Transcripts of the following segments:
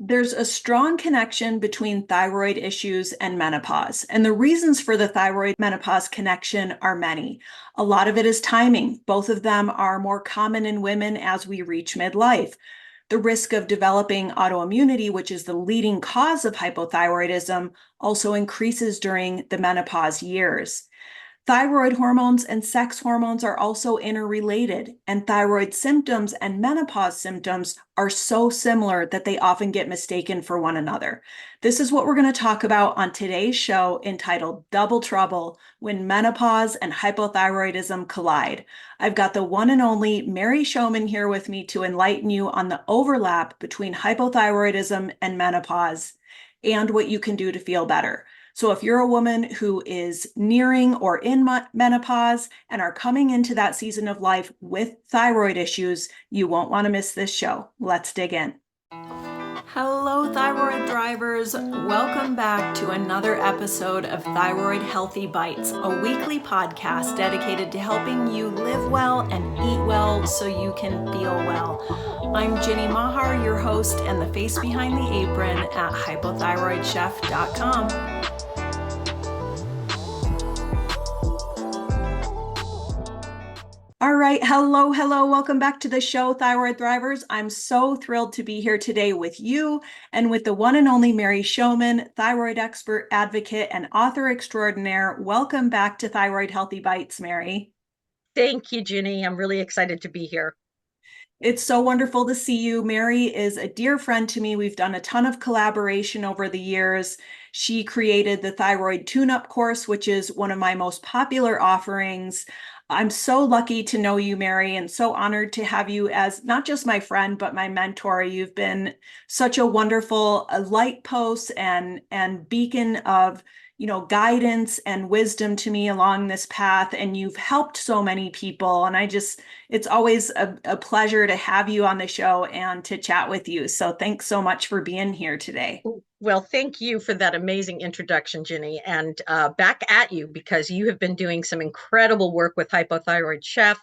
There's a strong connection between thyroid issues and menopause, and the reasons for the thyroid menopause connection are many. A lot of it is timing. Both of them are more common in women as we reach midlife. The risk of developing autoimmunity, which is the leading cause of hypothyroidism, also increases during the menopause years. Thyroid hormones and sex hormones are also interrelated, and thyroid symptoms and menopause symptoms are so similar that they often get mistaken for one another. This is what we're going to talk about on today's show entitled Double Trouble When Menopause and Hypothyroidism Collide. I've got the one and only Mary Shomon here with me to enlighten you on the overlap between hypothyroidism and menopause and what you can do to feel better. So if you're a woman who is nearing or in menopause and are coming into that season of life with thyroid issues, you won't want to miss this show. Let's dig in. Hello, thyroid drivers. Welcome back to another episode of Thyroid-Healthy Bites, a weekly podcast dedicated to helping you live well and eat well so you can feel well. I'm Ginny Mahar, your host and the face behind the apron at hypothyroidchef.com. All right. Hello. Welcome back to the show, Thyroid Thrivers. I'm so thrilled to be here today with you and with the one and only Mary Shomon, thyroid expert, advocate, and author extraordinaire. Welcome back to Thyroid-Healthy Bites, Mary. Thank you, Ginny. I'm really excited to be here. It's so wonderful to see you. Mary is a dear friend to me. We've done a ton of collaboration over the years. She created the Thyroid Tune-Up course, which is one of my most popular offerings. I'm so lucky to know you, Mary, and so honored to have you as not just my friend, but my mentor. You've been such a wonderful light post and beacon of guidance and wisdom to me along this path. And you've helped so many people. And it's always a pleasure to have you on the show and to chat with you. So thanks so much for being here today. Well, thank you for that amazing introduction, Ginny, and back at you because you have been doing some incredible work with Hypothyroid Chef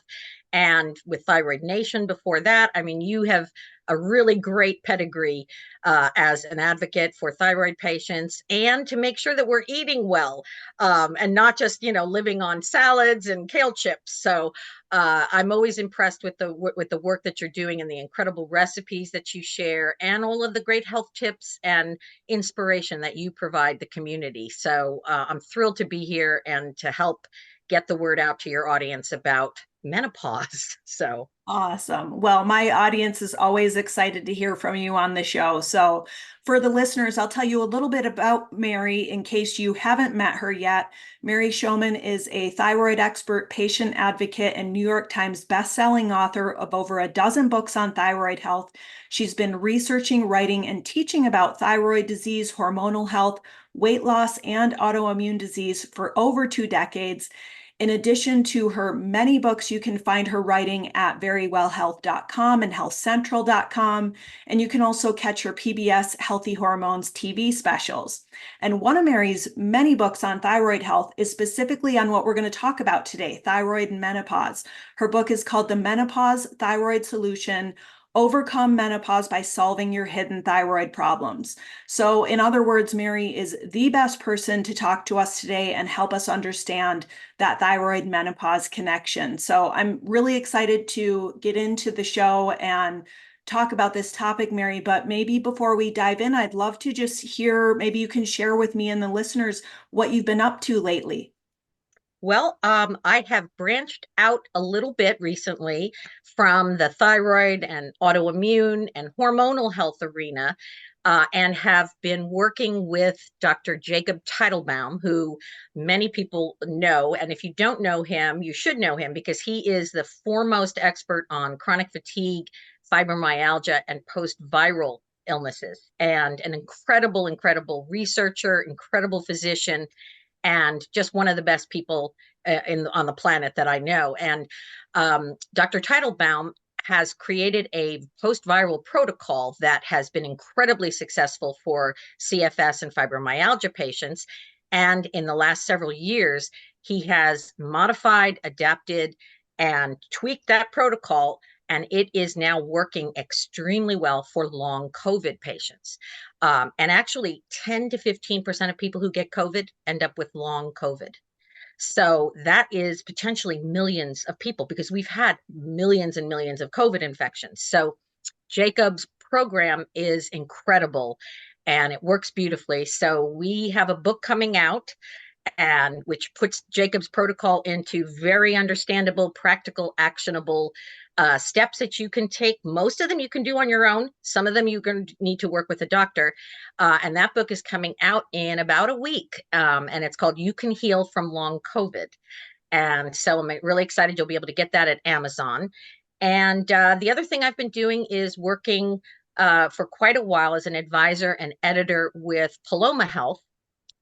and with Thyroid Nation before that. I mean, you have a really great pedigree as an advocate for thyroid patients and to make sure that we're eating well and not just, living on salads and kale chips. So I'm always impressed with the work that you're doing and the incredible recipes that you share and all of the great health tips and inspiration that you provide the community. So I'm thrilled to be here and to help get the word out to your audience about menopause. So awesome. Well, my audience is always excited to hear from you on the show. So for the listeners, I'll tell you a little bit about Mary in case you haven't met her yet. Mary Shomon is a thyroid expert, patient advocate, and New York Times bestselling author of over a dozen books on thyroid health. She's been researching, writing, and teaching about thyroid disease, hormonal health, weight loss, and autoimmune disease for over 2 decades. In addition to her many books, you can find her writing at verywellhealth.com and healthcentral.com. And you can also catch her PBS Healthy Hormones TV specials. And one of Mary's many books on thyroid health is specifically on what we're going to talk about today, thyroid and menopause. Her book is called The Menopause Thyroid Solution: Overcome Menopause by Solving Your Hidden Thyroid Problems. So in other words, Mary is the best person to talk to us today and help us understand that thyroid menopause connection. So I'm really excited to get into the show and talk about this topic, Mary, but maybe before we dive in, I'd love to just hear, maybe you can share with me and the listeners what you've been up to lately. Well, I have branched out a little bit recently from the thyroid and autoimmune and hormonal health arena, and have been working with Dr. Jacob Teitelbaum, who many people know. And if you don't know him, you should know him because he is the foremost expert on chronic fatigue, fibromyalgia, and post-viral illnesses, and an incredible researcher, incredible physician, and just one of the best people on the planet that I know. And Dr. Teitelbaum has created a post-viral protocol that has been incredibly successful for CFS and fibromyalgia patients. And in the last several years, he has modified, adapted, and tweaked that protocol and it is now working extremely well for long COVID patients. And actually, 10 to 15% of people who get COVID end up with long COVID. So that is potentially millions of people because we've had millions and millions of COVID infections. So Jacob's program is incredible and it works beautifully. So we have a book coming out and which puts Jacob's protocol into very understandable, practical, actionable steps that you can take. Most of them you can do on your own. Some of them you're going to need to work with a doctor. And that book is coming out in about a week. And it's called You Can Heal from Long COVID. And so I'm really excited. You'll be able to get that at Amazon. And the other thing I've been doing is working for quite a while as an advisor and editor with Paloma Health.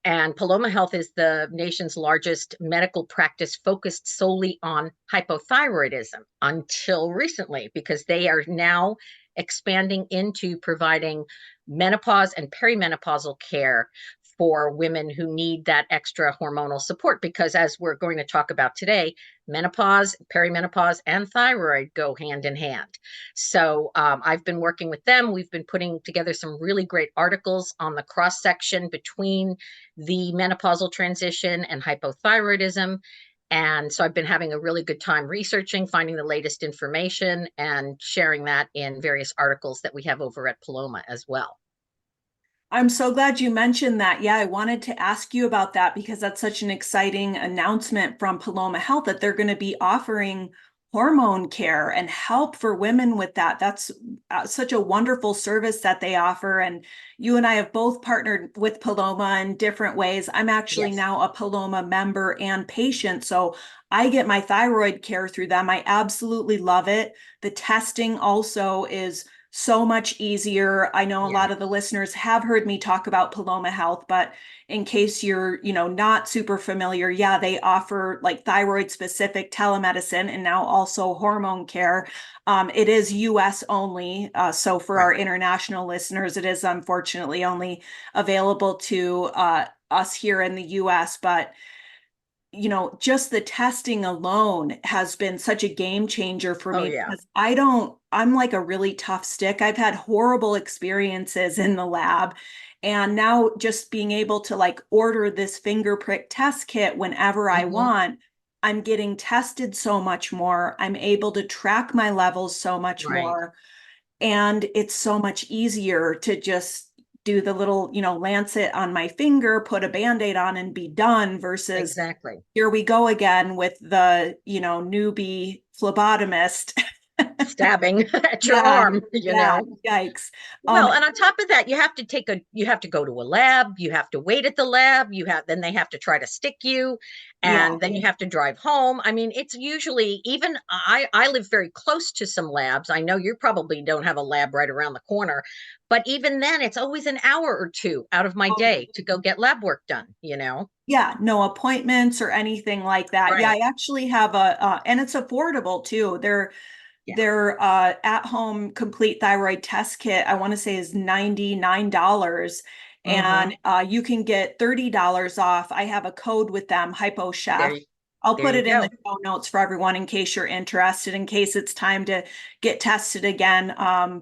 And Paloma Health is the nation's largest medical practice focused solely on hypothyroidism until recently, because they are now expanding into providing menopause and perimenopausal care for women who need that extra hormonal support. Because as we're going to talk about today, menopause, perimenopause, and thyroid go hand in hand. So I've been working with them. We've been putting together some really great articles on the cross section between the menopausal transition and hypothyroidism. And so I've been having a really good time researching, finding the latest information, and sharing that in various articles that we have over at Paloma as well. I'm so glad you mentioned that. Yeah, I wanted to ask you about that because that's such an exciting announcement from Paloma Health that they're going to be offering hormone care and help for women with that. That's such a wonderful service that they offer. And you and I have both partnered with Paloma in different ways. I'm actually Yes. now a Paloma member and patient. So I get my thyroid care through them. I absolutely love it. The testing also is so much easier. I know a Yeah. lot of the listeners have heard me talk about Paloma Health, but in case you're, not super familiar, yeah, they offer like thyroid specific telemedicine and now also hormone care. It is US only. So for our Right. international listeners, it is unfortunately only available to us here in the US, but just the testing alone has been such a game changer for Oh, me yeah. because I'm like a really tough stick. I've had horrible experiences in the lab. And now just being able to like order this finger prick test kit whenever I Hmm. want, I'm getting tested so much more. I'm able to track my levels so much Right. more. And it's so much easier to just do the little, lancet on my finger, put a band-aid on and be done versus Exactly. here we go again with the, newbie phlebotomist. Stabbing at your Yeah, arm, yeah, yikes. Um, Well, and on top of that, you have to go to a lab, you have to wait at the lab, then they have to try to stick you, yeah, and then you have to drive home. I mean, it's usually even I live very close to some labs. I know you probably don't have a lab right around the corner, but even then it's always an hour or two out of my oh, day to go get lab work done. yeah, no appointments or anything like that. Yeah, I Right. actually have and it's affordable too. Yeah. Their at-home complete thyroid test kit, I want to say is $99. Mm-hmm. And you can get $30 off. I have a code with them, Hypo There Chef. you I'll there put you it in the go. show notes for everyone in case you're interested, in case it's time to get tested again.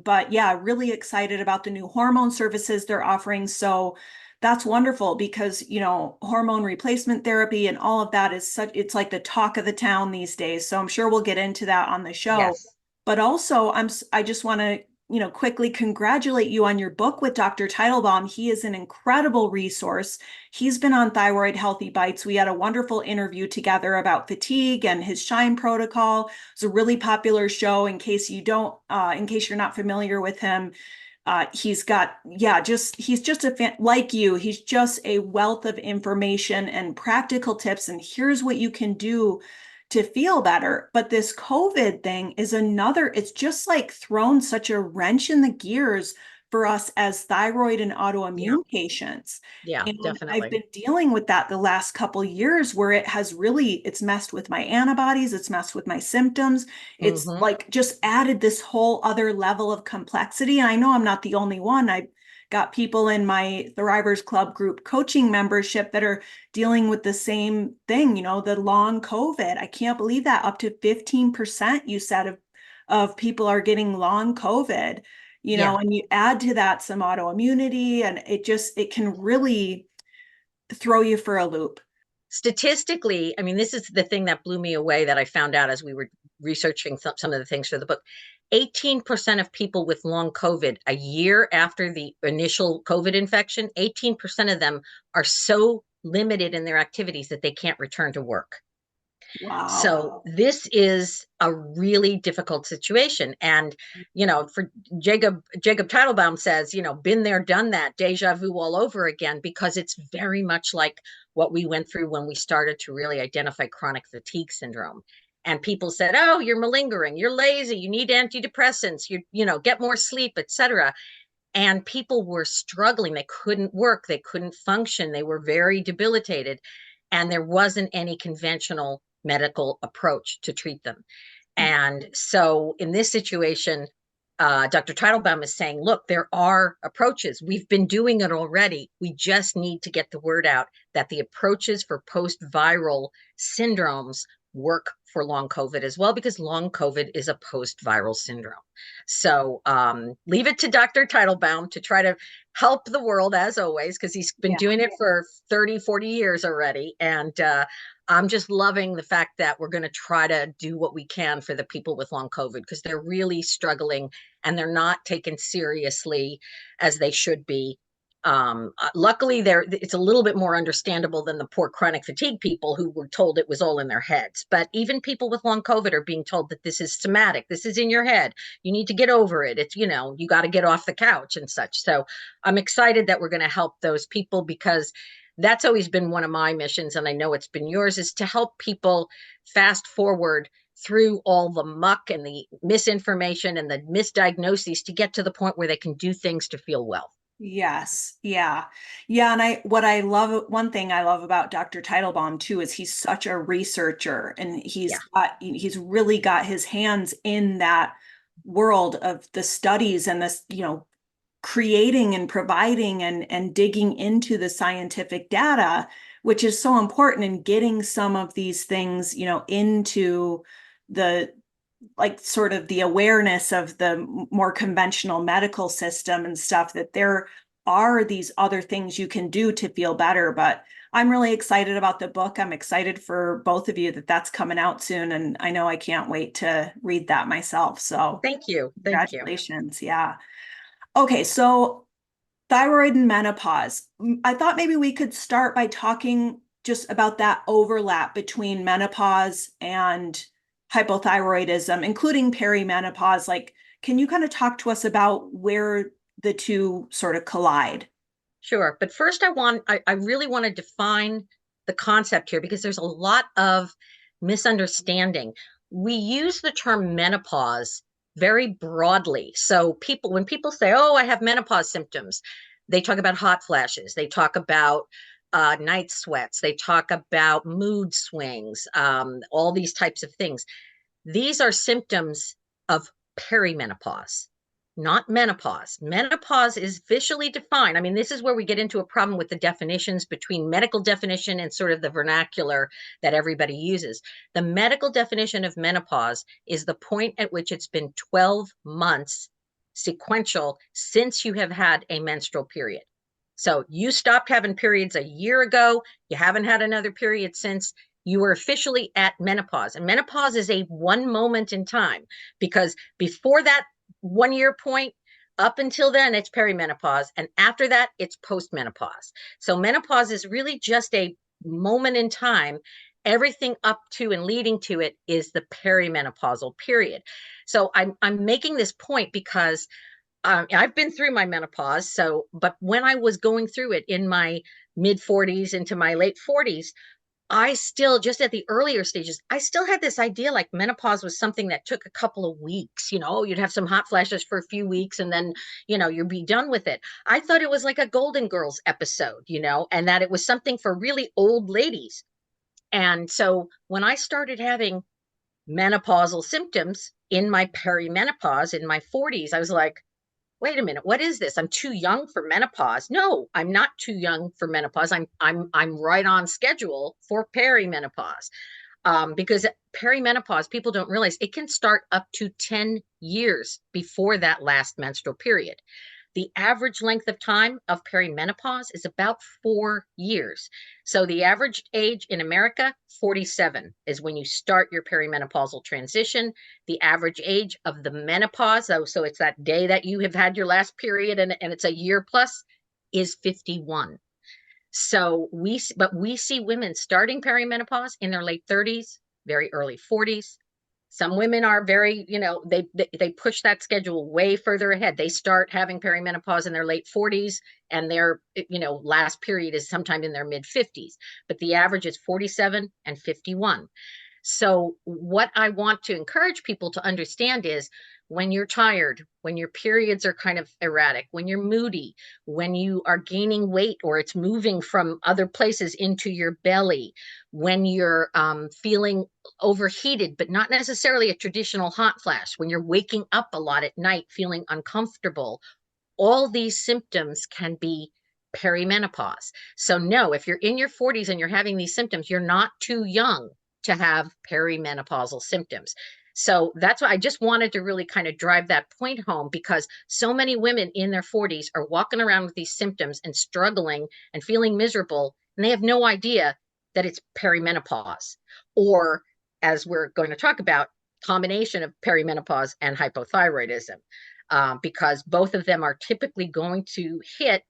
But yeah, really excited about the new hormone services they're offering. So that's wonderful because, hormone replacement therapy and all of that it's like the talk of the town these days. So I'm sure we'll get into that on the show. Yes. But also, I just want to, quickly congratulate you on your book with Dr. Teitelbaum. He is an incredible resource. He's been on Thyroid-Healthy Bites. We had a wonderful interview together about fatigue and his Shine protocol. It's a really popular show. In case you're not familiar with him, he's got, yeah, he's just a fan like you. He's just a wealth of information and practical tips. And here's what you can do to feel better. But this COVID thing is it's just like thrown such a wrench in the gears for us as thyroid and Yeah. autoimmune patients. Yeah, And I've definitely. been dealing with that the last couple years where it's messed with my antibodies, it's messed with my symptoms. It's Mm-hmm. like just added this whole other level of complexity. And I know I'm not the only one. I got people in my Thrivers Club group coaching membership that are dealing with the same thing, the long COVID. I can't believe that up to 15% you said of of people are getting long COVID, Yeah. and you add to that some autoimmunity, and it can really throw you for a loop. Statistically, I mean, this is the thing that blew me away that I found out as we were researching some of the things for the book. 18% of people with long COVID, a year after the initial COVID infection, 18% of them are so limited in their activities that they can't return to work. Wow. So this is a really difficult situation. And, for Jacob Teitelbaum says, been there, done that, deja vu all over again, because it's very much like what we went through when we started to really identify chronic fatigue syndrome. And people said, oh, you're malingering, you're lazy, you need antidepressants, get more sleep, etc. And people were struggling. They couldn't work, they couldn't function, they were very debilitated, and there wasn't any conventional medical approach to treat them. And so in this situation, Dr. Teitelbaum is saying, look, there are approaches. We've been doing it already. We just need to get the word out that the approaches for post-viral syndromes work for long COVID as well, because long COVID is a post-viral syndrome. So leave it to Dr. Teitelbaum to try to help the world, as always, because he's been doing it for 30, 40 years already. And I'm just loving the fact that we're going to try to do what we can for the people with long COVID, because they're really struggling and they're not taken seriously as they should be. Luckily, it's a little bit more understandable than the poor chronic fatigue people who were told it was all in their heads. But even people with long COVID are being told that this is somatic, this is in your head, you need to get over it. It's, you got to get off the couch and such. So I'm excited that we're going to help those people, because that's always been one of my missions, and I know it's been yours, is to help people fast forward through all the muck and the misinformation and the misdiagnoses to get to the point where they can do things to feel well. Yes. Yeah. Yeah. And one thing I love about Dr. Teitelbaum too, is he's such a researcher, and Yeah. he's really got his hands in that world of the studies and this, creating and providing and digging into the scientific data, which is so important in getting some of these things, into the like sort of the awareness of the more conventional medical system and stuff, that there are these other things you can do to feel better. But I'm really excited about the book. I'm excited for both of you that that's coming out soon. And I know I can't wait to read that myself. So Thank you. Thank you. congratulations. Yeah. Okay. So thyroid and menopause. I thought maybe we could start by talking just about that overlap between menopause and hypothyroidism, including perimenopause. Like, can you kind of talk to us about where the two sort of collide? Sure. But first, I really want to define the concept here, because there's a lot of misunderstanding. We use the term menopause very broadly. So when people say, oh, I have menopause symptoms, they talk about hot flashes, they talk about night sweats, they talk about mood swings, all these types of things. These are symptoms of perimenopause, not menopause. Menopause is officially defined. I mean, this is where we get into a problem with the definitions between medical definition and sort of the vernacular that everybody uses. The medical definition of menopause is the point at which it's been 12 months sequential since you have had a menstrual period. So you stopped having periods a year ago, you haven't had another period since, you are officially at menopause. And menopause is a one moment in time, because before that 1 year point, up until then, it's perimenopause. And after that, it's postmenopause. So menopause is really just a moment in time. Everything up to and leading to it is the perimenopausal period. So I'm making this point because I've been through my menopause. But when I was going through it in my mid 40s into my late 40s, I still, just at the earlier stages, I still had this idea like menopause was something that took a couple of weeks. You'd have some hot flashes for a few weeks and then, you'd be done with it. I thought it was like a Golden Girls episode, and that it was something for really old ladies. And so when I started having menopausal symptoms in my perimenopause in my 40s, I was like, wait a minute, what is this? I'm too young for menopause. No, I'm not too young for menopause. I'm right on schedule for perimenopause. Because perimenopause, people don't realize it can start up to 10 years before that last menstrual period. The average length of time of perimenopause is about 4 years. So the average age in America, 47, is when you start your perimenopausal transition. The average age of the menopause, so it's that day that you have had your last period and it's a year plus, is 51. So we see women starting perimenopause in their late 30s, very early 40s. Some women are very, they push that schedule way further ahead. They start having perimenopause in their late 40s and their, last period is sometime in their mid 50s. But the average is 47 and 51. So, what I want to encourage people to understand is when you're tired, when your periods are kind of erratic, when you're moody, when you are gaining weight or it's moving from other places into your belly, when you're feeling overheated, but not necessarily a traditional hot flash, when you're waking up a lot at night feeling uncomfortable, all these symptoms can be perimenopause. So, no, if you're in your 40s and you're having these symptoms, you're not too young to have perimenopausal symptoms. So that's why I just wanted to really kind of drive that point home, because so many women in their 40s are walking around with these symptoms and struggling and feeling miserable, and they have no idea that it's perimenopause, or, as we're going to talk about, combination of perimenopause and hypothyroidism, because both of them are typically going to hit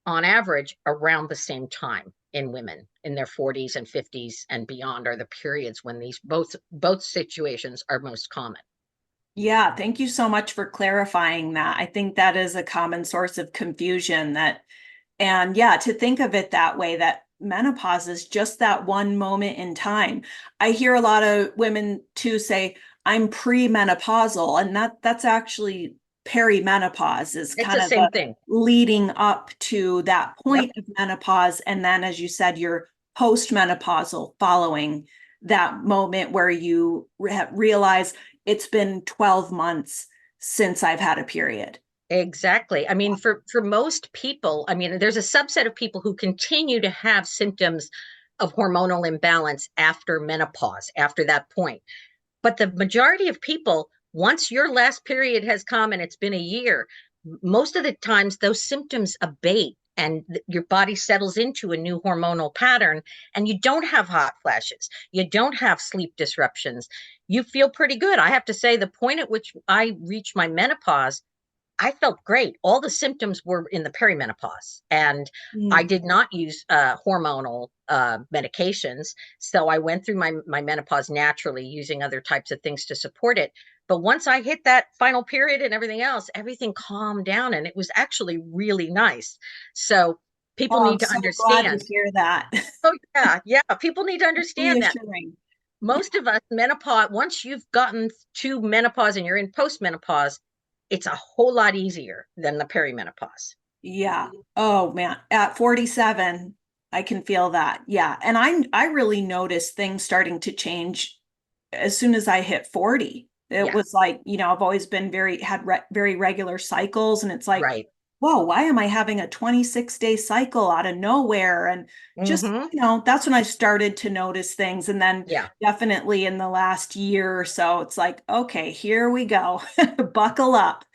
on average around the same time in women in their 40s and 50s and beyond are the periods when these both situations are most common. Yeah, thank you so much for clarifying that. I think that is a common source of confusion and yeah, to think of it that way, that menopause is just that one moment in time. I hear a lot of women too say, I'm premenopausal, and that's actually perimenopause is It's kind the of same the thing. leading up to that Yep, point of menopause. And then, as you said, you're postmenopausal following that moment where you realize it's been 12 months since I've had a period. exactly. I mean, for most people, I mean, there's a subset of people who continue to have symptoms of hormonal imbalance after menopause, after that point. But the majority of people, once your last period has come and it's been a year, most of the times those symptoms abate and your body settles into a new hormonal pattern, and you don't have hot flashes. You don't have sleep disruptions. You feel pretty good. I have to say, the point at which I reached my menopause, I felt great. All the symptoms were in the perimenopause, and I Mm. did not use hormonal medications. So I went through my menopause naturally, using other types of things to support it. But once I hit that final period and everything else, everything calmed down, and it was actually really nice. So people Oh, need I'm to so glad to understand. hear that. Oh, yeah, yeah. People need to understand that Reassuring. most of us, menopause, once you've gotten to menopause and you're in postmenopause, it's a whole lot easier than the perimenopause. Yeah. Oh man, at 47, I can feel that. Yeah. And I really noticed things starting to change as soon as I hit 40. It Yeah, was like, I've always been very regular cycles, and it's like, right. whoa, why am I having a 26-day cycle out of nowhere? And just, Hmm. that's when I started to notice things. And then Yeah, definitely in the last year or so, it's like, okay, here we go. Buckle up.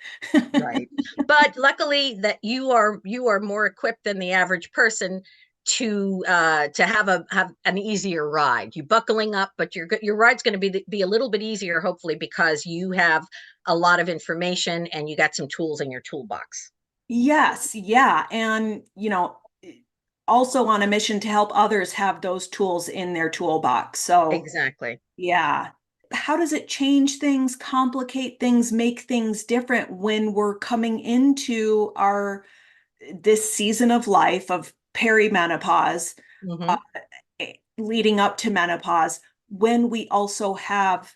right. But luckily that you are more equipped than the average person to have an easier ride. You buckling up, but your ride's going to be a little bit easier, hopefully, because you have a lot of information and you got some tools in your toolbox. Yes, yeah. And, also on a mission to help others have those tools in their toolbox. So, Exactly. yeah. How does it change things, complicate things, make things different when we're coming into our this season of life of perimenopause, uh, Hmm. leading up to menopause, when we also have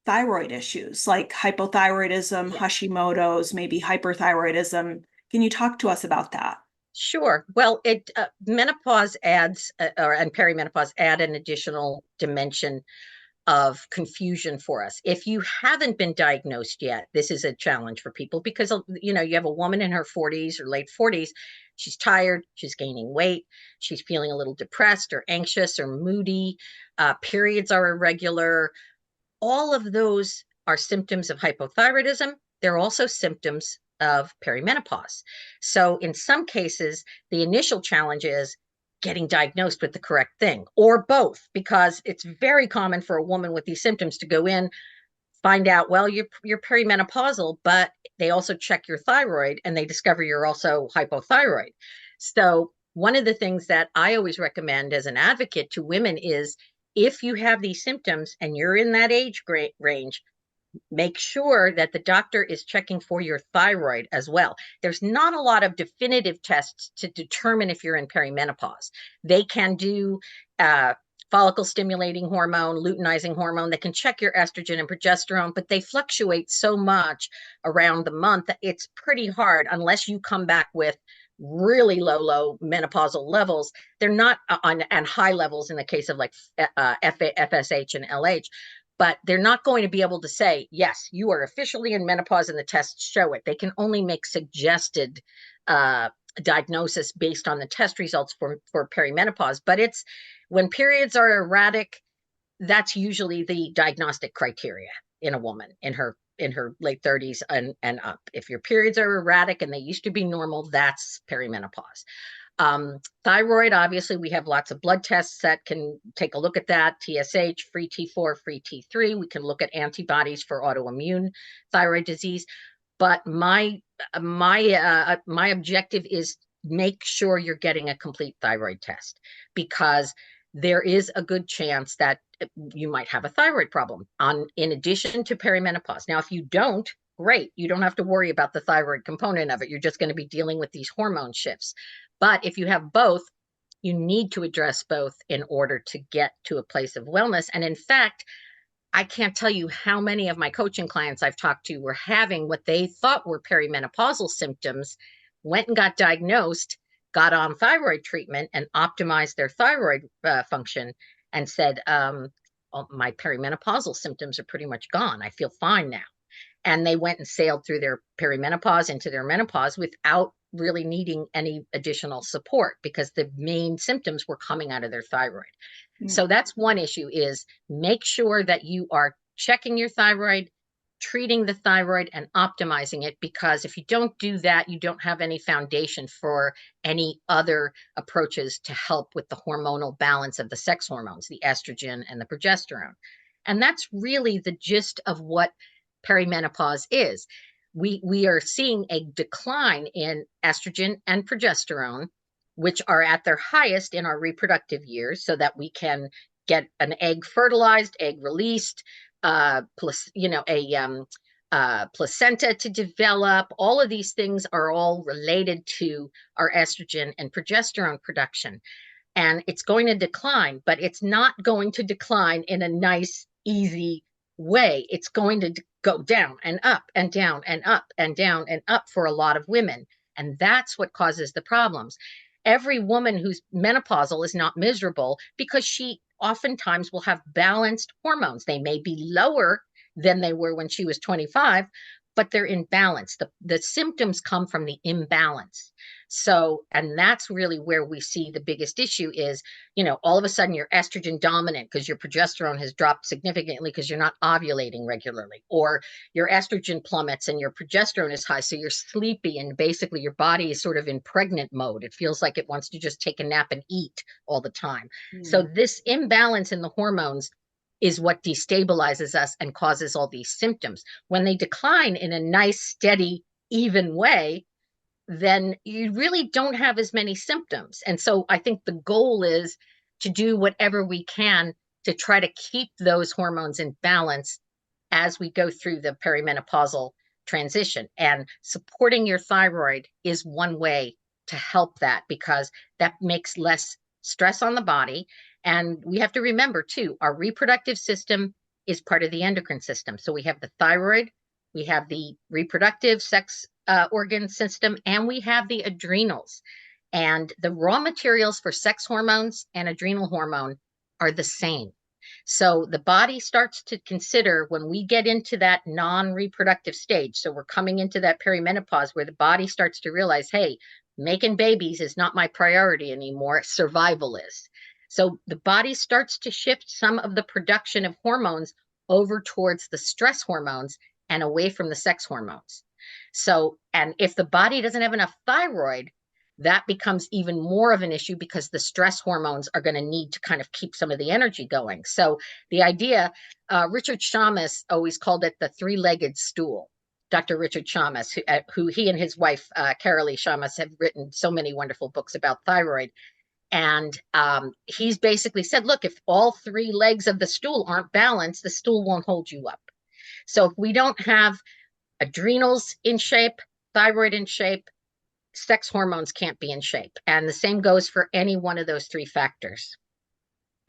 thyroid issues like hypothyroidism, Yeah. Hashimoto's, maybe hyperthyroidism? Can you talk to us about that? Sure. Well, it menopause adds, and perimenopause add an additional dimension of confusion for us. If you haven't been diagnosed yet, this is a challenge for people because you have a woman in her 40s or late 40s. She's tired, she's gaining weight, she's feeling a little depressed or anxious or moody, periods are irregular. All of those are symptoms of hypothyroidism. They're also symptoms of perimenopause. So in some cases, the initial challenge is getting diagnosed with the correct thing, or both, because it's very common for a woman with these symptoms to go in, find out, well, you're perimenopausal, but they also check your thyroid and they discover you're also hypothyroid. So one of the things that I always recommend as an advocate to women is, if you have these symptoms and you're in that age range, make sure that the doctor is checking for your thyroid as well. There's not a lot of definitive tests to determine if you're in perimenopause. They can do follicle stimulating hormone, luteinizing hormone. They can check your estrogen and progesterone, but they fluctuate so much around the month that it's pretty hard unless you come back with really low menopausal levels. They're not on high levels in the case of like FSH and LH, but they're not going to be able to say, yes, you are officially in menopause and the tests show it. They can only make suggested diagnosis based on the test results for perimenopause. But it's when periods are erratic, that's usually the diagnostic criteria in a woman in her late 30s and up. If your periods are erratic and they used to be normal, that's perimenopause. Thyroid, obviously, we have lots of blood tests that can take a look at that. TSH, free T4, free T3. We can look at antibodies for autoimmune thyroid disease. But my objective is make sure you're getting a complete thyroid test, because there is a good chance that you might have a thyroid problem in addition to perimenopause. Now, if you don't, great. You don't have to worry about the thyroid component of it. You're just going to be dealing with these hormone shifts. But if you have both, you need to address both in order to get to a place of wellness. And in fact, I can't tell you how many of my coaching clients I've talked to were having what they thought were perimenopausal symptoms, went and got diagnosed, got on thyroid treatment and optimized their thyroid function, and said, my perimenopausal symptoms are pretty much gone. I feel fine now. And they went and sailed through their perimenopause into their menopause without really needing any additional support, because the main symptoms were coming out of their thyroid. So that's one issue, is make sure that you are checking your thyroid, treating the thyroid, and optimizing it, because if you don't do that, you don't have any foundation for any other approaches to help with the hormonal balance of the sex hormones, the estrogen and the progesterone. And that's really the gist of what perimenopause is. We are seeing a decline in estrogen and progesterone, which are at their highest in our reproductive years, so that we can get an egg fertilized, egg released, placenta to develop. All of these things are all related to our estrogen and progesterone production. And it's going to decline, but it's not going to decline in a nice, easy way. It's going to go down and up and down and up and down and up for a lot of women. And that's what causes the problems. Every woman who's menopausal is not miserable, because she oftentimes will have balanced hormones. They may be lower than they were when she was 25, but they're in balance. The symptoms come from the imbalance. So, and that's really where we see the biggest issue is, all of a sudden you're estrogen dominant because your progesterone has dropped significantly because you're not ovulating regularly, or your estrogen plummets and your progesterone is high. So you're sleepy and basically your body is sort of in pregnant mode. It feels like it wants to just take a nap and eat all the time. So this imbalance in the hormones is what destabilizes us and causes all these symptoms. When they decline in a nice, steady, even way, then you really don't have as many symptoms. And so I think the goal is to do whatever we can to try to keep those hormones in balance as we go through the perimenopausal transition. And supporting your thyroid is one way to help that, because that makes less stress on the body. And we have to remember too, our reproductive system is part of the endocrine system. So we have the thyroid, we have the reproductive sex organ system, and we have the adrenals. And the raw materials for sex hormones and adrenal hormone are the same. So the body starts to consider, when we get into that non-reproductive stage, so we're coming into that perimenopause where the body starts to realize, hey, Making babies is not my priority anymore. Survival is. So the body starts to shift some of the production of hormones over towards the stress hormones and away from the sex hormones. So, and if the body doesn't have enough thyroid, that becomes even more of an issue because the stress hormones are going to need to kind of keep some of the energy going. So the idea, Richard Shamus always called it the three-legged stool. Dr. Richard Shamus, who he and his wife, Carolee Shamus, have written so many wonderful books about thyroid. And he's basically said, look, if all three legs of the stool aren't balanced, the stool won't hold you up. So if we don't have adrenals in shape, thyroid in shape, sex hormones can't be in shape. And the same goes for any one of those three factors.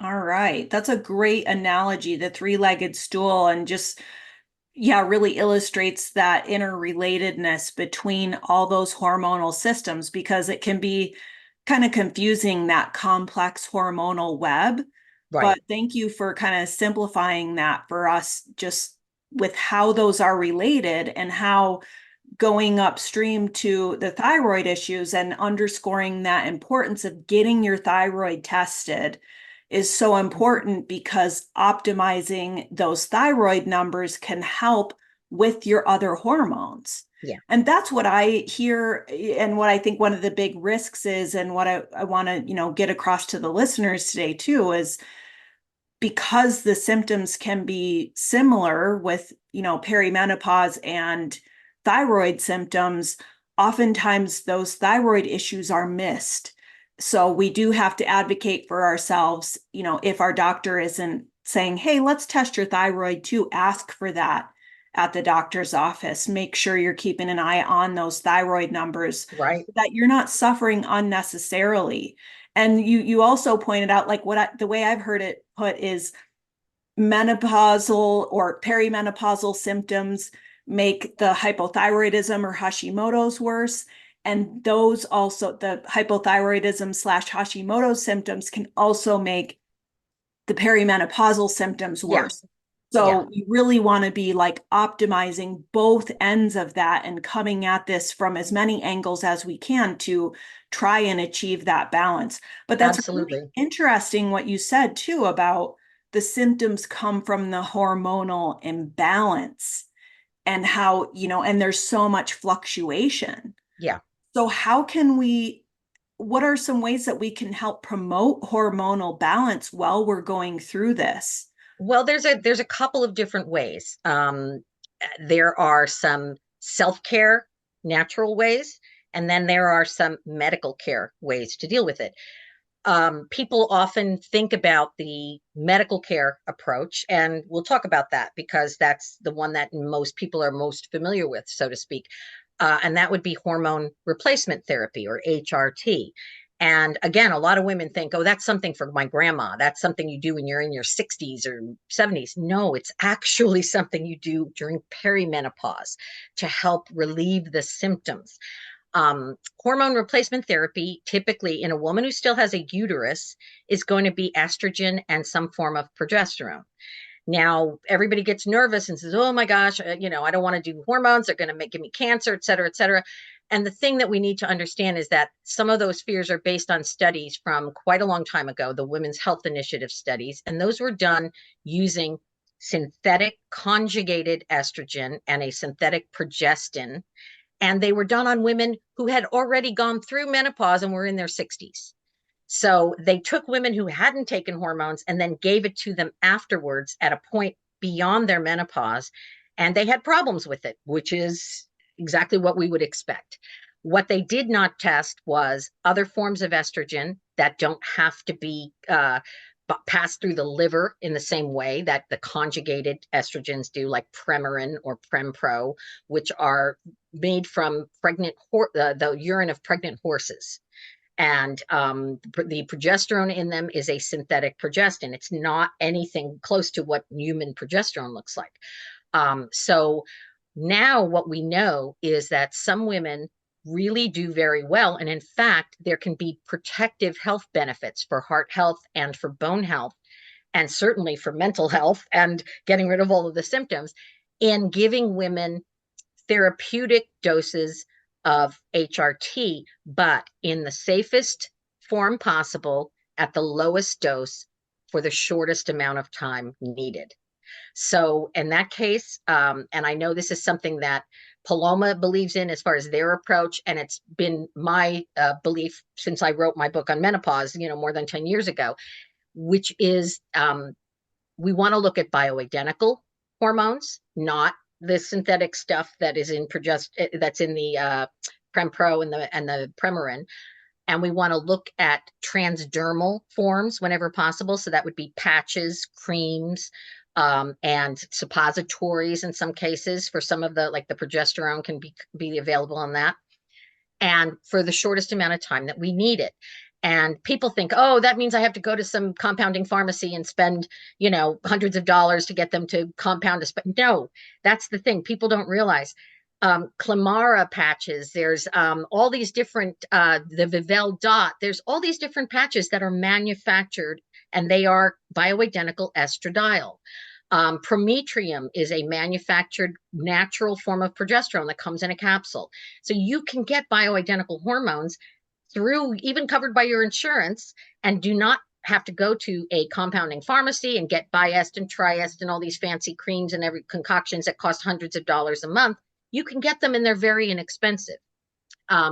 All right. That's a great analogy, the three-legged stool, and just, yeah, really illustrates that interrelatedness between all those hormonal systems because it can be kind of confusing, that complex hormonal web. But Right. thank you for kind of simplifying that for us, just with how those are related and how going upstream to the thyroid issues and underscoring that importance of getting your thyroid tested is so important because optimizing those thyroid numbers can help with your other hormones. Yeah. And that's what I hear and what I think one of the big risks is, and what I want to, get across to the listeners today too, is because the symptoms can be similar with, perimenopause and thyroid symptoms, oftentimes those thyroid issues are missed. So we do have to advocate for ourselves, if our doctor isn't saying, hey, let's test your thyroid too, ask for that at the doctor's office. Make sure you're keeping an eye on those thyroid numbers Right. so that you're not suffering unnecessarily. And you also pointed out, like, the way I've heard it put is menopausal or perimenopausal symptoms make the hypothyroidism or Hashimoto's worse. And those also, the hypothyroidism slash Hashimoto's symptoms can also make the perimenopausal symptoms Yeah. worse. Yeah. So you really want to be like optimizing both ends of that and coming at this from as many angles as we can to try and achieve that balance. But that's really Absolutely. interesting what you said too about the symptoms come from the hormonal imbalance and how, and there's so much fluctuation. Yeah. So what are some ways that we can help promote hormonal balance while we're going through this? Well, there's a couple of different ways. There are some self-care natural ways, and then there are some medical care ways to deal with it. People often think about the medical care approach, and we'll talk about that because that's the one that most people are most familiar with, so to speak. And that would be hormone replacement therapy, or HRT. And again, a lot of women think, oh, that's something for my grandma. That's something you do when you're in your 60s or 70s. No, it's actually something you do during perimenopause to help relieve the symptoms. Hormone replacement therapy, typically in a woman who still has a uterus, is going to be estrogen and some form of progesterone. Now, everybody gets nervous and says, oh my gosh, I don't want to do hormones. They're going to give me cancer, et cetera, et cetera. And the thing that we need to understand is that some of those fears are based on studies from quite a long time ago, the Women's Health Initiative studies. And those were done using synthetic conjugated estrogen and a synthetic progestin, and they were done on women who had already gone through menopause and were in their 60s. So they took women who hadn't taken hormones and then gave it to them afterwards at a point beyond their menopause. And they had problems with it, which is exactly what we would expect. What they did not test was other forms of estrogen that don't have to be pass through the liver in the same way that the conjugated estrogens do, like Premarin or Prempro, which are made from the urine of pregnant horses. And the progesterone in them is a synthetic progestin. It's not anything close to what human progesterone looks like. So now what we know is that some women really do very well. And in fact, there can be protective health benefits for heart health and for bone health, and certainly for mental health and getting rid of all of the symptoms, in giving women therapeutic doses of HRT, but in the safest form possible at the lowest dose for the shortest amount of time needed. So in that case, and I know this is something that Paloma believes in as far as their approach, and it's been my belief since I wrote my book on menopause, more than 10 years ago, which is we want to look at bioidentical hormones, not the synthetic stuff that is in that's in the Prempro and the Premarin. And we want to look at transdermal forms whenever possible. So that would be patches, creams, and suppositories in some cases. For some of like the progesterone can be available on that. And for the shortest amount of time that we need it. And people think, oh, that means I have to go to some compounding pharmacy and spend, hundreds of dollars to get them to compound a no, that's the thing. People don't realize. Clamara patches, there's all these different, the Vivelle dot, there's all these different patches that are manufactured and they are bioidentical estradiol. Prometrium is a manufactured natural form of progesterone that comes in a capsule. So you can get bioidentical hormones through, even covered by your insurance, and do not have to go to a compounding pharmacy and get Biest and Triest and all these fancy creams and every concoctions that cost hundreds of dollars a month. You can get them and they're very inexpensive.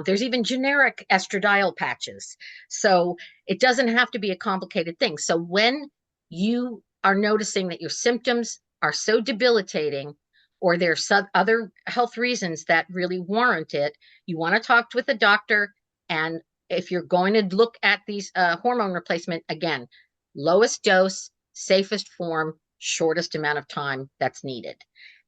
There's even generic estradiol patches. So it doesn't have to be a complicated thing. So when you are noticing that your symptoms are so debilitating, or there's some other health reasons that really warrant it, you want to talk with a doctor. And if you're going to look at these hormone replacement, again, lowest dose, safest form, shortest amount of time that's needed.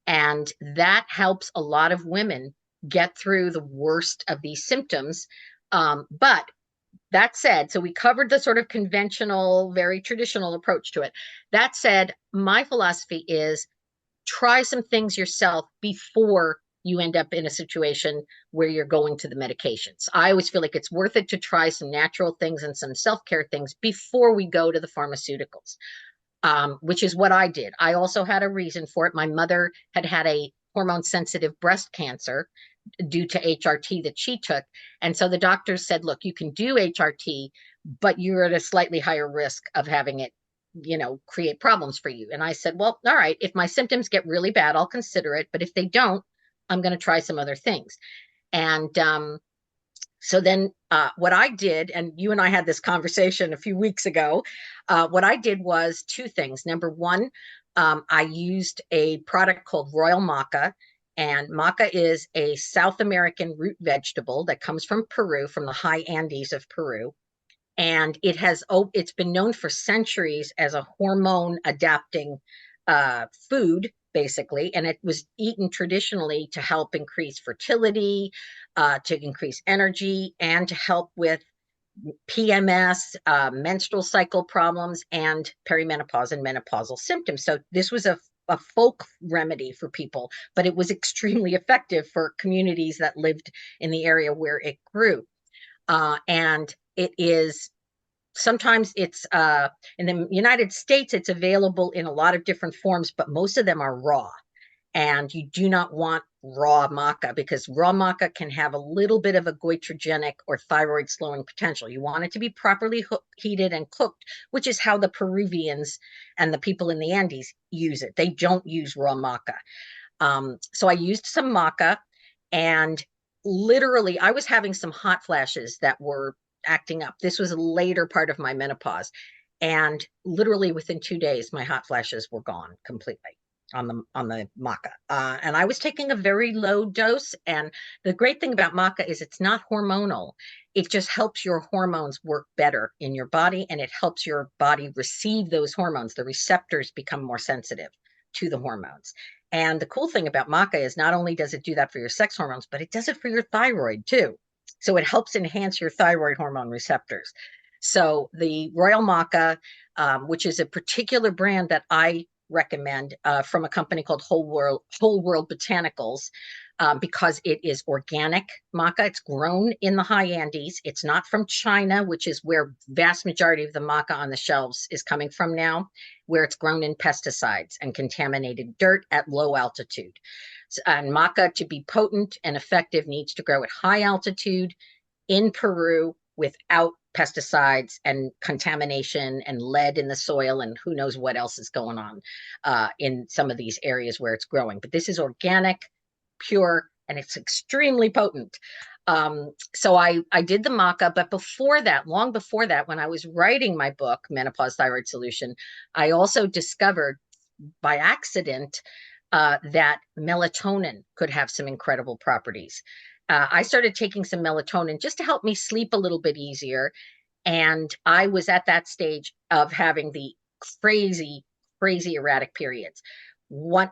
And that helps a lot of women get through the worst of these symptoms. But that said, so we covered the sort of conventional, very traditional approach to it. That said, my philosophy is try some things yourself before you end up in a situation where you're going to the medications. I always feel like it's worth it to try some natural things and some self-care things before we go to the pharmaceuticals. Which is what I did. I also had a reason for it. My mother had a hormone-sensitive breast cancer due to HRT that she took. And so the doctors said, look, you can do HRT, but you're at a slightly higher risk of having it, create problems for you. And I said, well, all right, if my symptoms get really bad, I'll consider it. But if they don't, I'm going to try some other things. And so then what I did, and you and I had this conversation a few weeks ago, what I did was two things. Number one, I used a product called Royal Maca, and maca is a South American root vegetable that comes from Peru, from the high Andes of Peru. And it's been known for centuries as a hormone adapting food, basically, and it was eaten traditionally to help increase fertility, to increase energy, and to help with PMS, menstrual cycle problems, and perimenopause and menopausal symptoms. So this was a folk remedy for people, but it was extremely effective for communities that lived in the area where it grew. And it is sometimes it's in the United States, it's available in a lot of different forms, but most of them are raw. And you do not want raw maca, because raw maca can have a little bit of a goitrogenic or thyroid slowing potential. You want it to be properly heated and cooked, which is how the Peruvians and the people in the Andes use it. They don't use raw maca. So I used some maca, and literally I was having some hot flashes that were acting up. This was a later part of my menopause. And literally within 2 days, my hot flashes were gone completely on the maca. And I was taking a very low dose. And the great thing about maca is it's not hormonal. It just helps your hormones work better in your body, and it helps your body receive those hormones. The receptors become more sensitive to the hormones. And the cool thing about maca is not only does it do that for your sex hormones, but it does it for your thyroid too. So it helps enhance your thyroid hormone receptors. So the Royal Maca, which is a particular brand that I recommend from a company called Whole World Botanicals, because it is organic maca. It's grown in the high Andes. It's not from China, which is where vast majority of the maca on the shelves is coming from now, where it's grown in pesticides and contaminated dirt at low altitude. And maca, to be potent and effective, needs to grow at high altitude in Peru without pesticides and contamination and lead in the soil and who knows what else is going on in some of these areas where it's growing. But this is organic, pure, and it's extremely potent. So I did the maca, but before that, long before that, when I was writing my book, Menopause Thyroid Solution, I also discovered by accident that melatonin could have some incredible properties. I started taking some melatonin just to help me sleep a little bit easier. And I was at that stage of having the crazy, crazy erratic periods.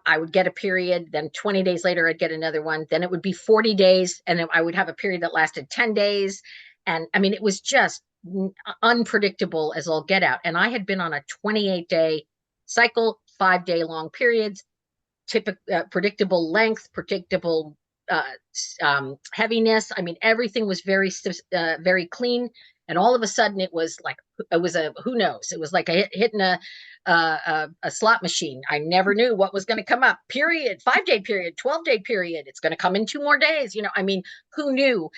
I would get a period, then 20 days later, I'd get another one. Then it would be 40 days, and then I would have a period that lasted 10 days. And I mean, it was just unpredictable as all get out. And I had been on a 28-day cycle, 5-day long periods, predictable length, predictable heaviness. I mean, everything was very clean. And all of a sudden, it was who knows? It was like hitting a slot machine. I never knew what was going to come up. Period, 5-day period, 12-day period. It's going to come in 2 more days. I mean, who knew?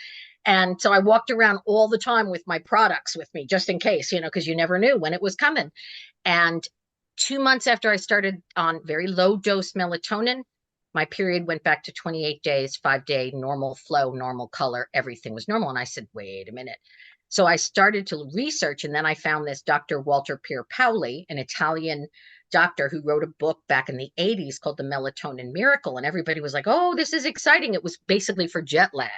And so I walked around all the time with my products with me, just in case, because you never knew when it was coming. And 2 months after I started on very low dose melatonin, my period went back to 28 days, 5-day, normal flow, normal color. Everything was normal. And I said, wait a minute. So I started to research, and then I found this Dr. Walter Pierpaoli, an Italian doctor who wrote a book back in the 80s called The Melatonin Miracle. And everybody was like, oh, this is exciting. It was basically for jet lag.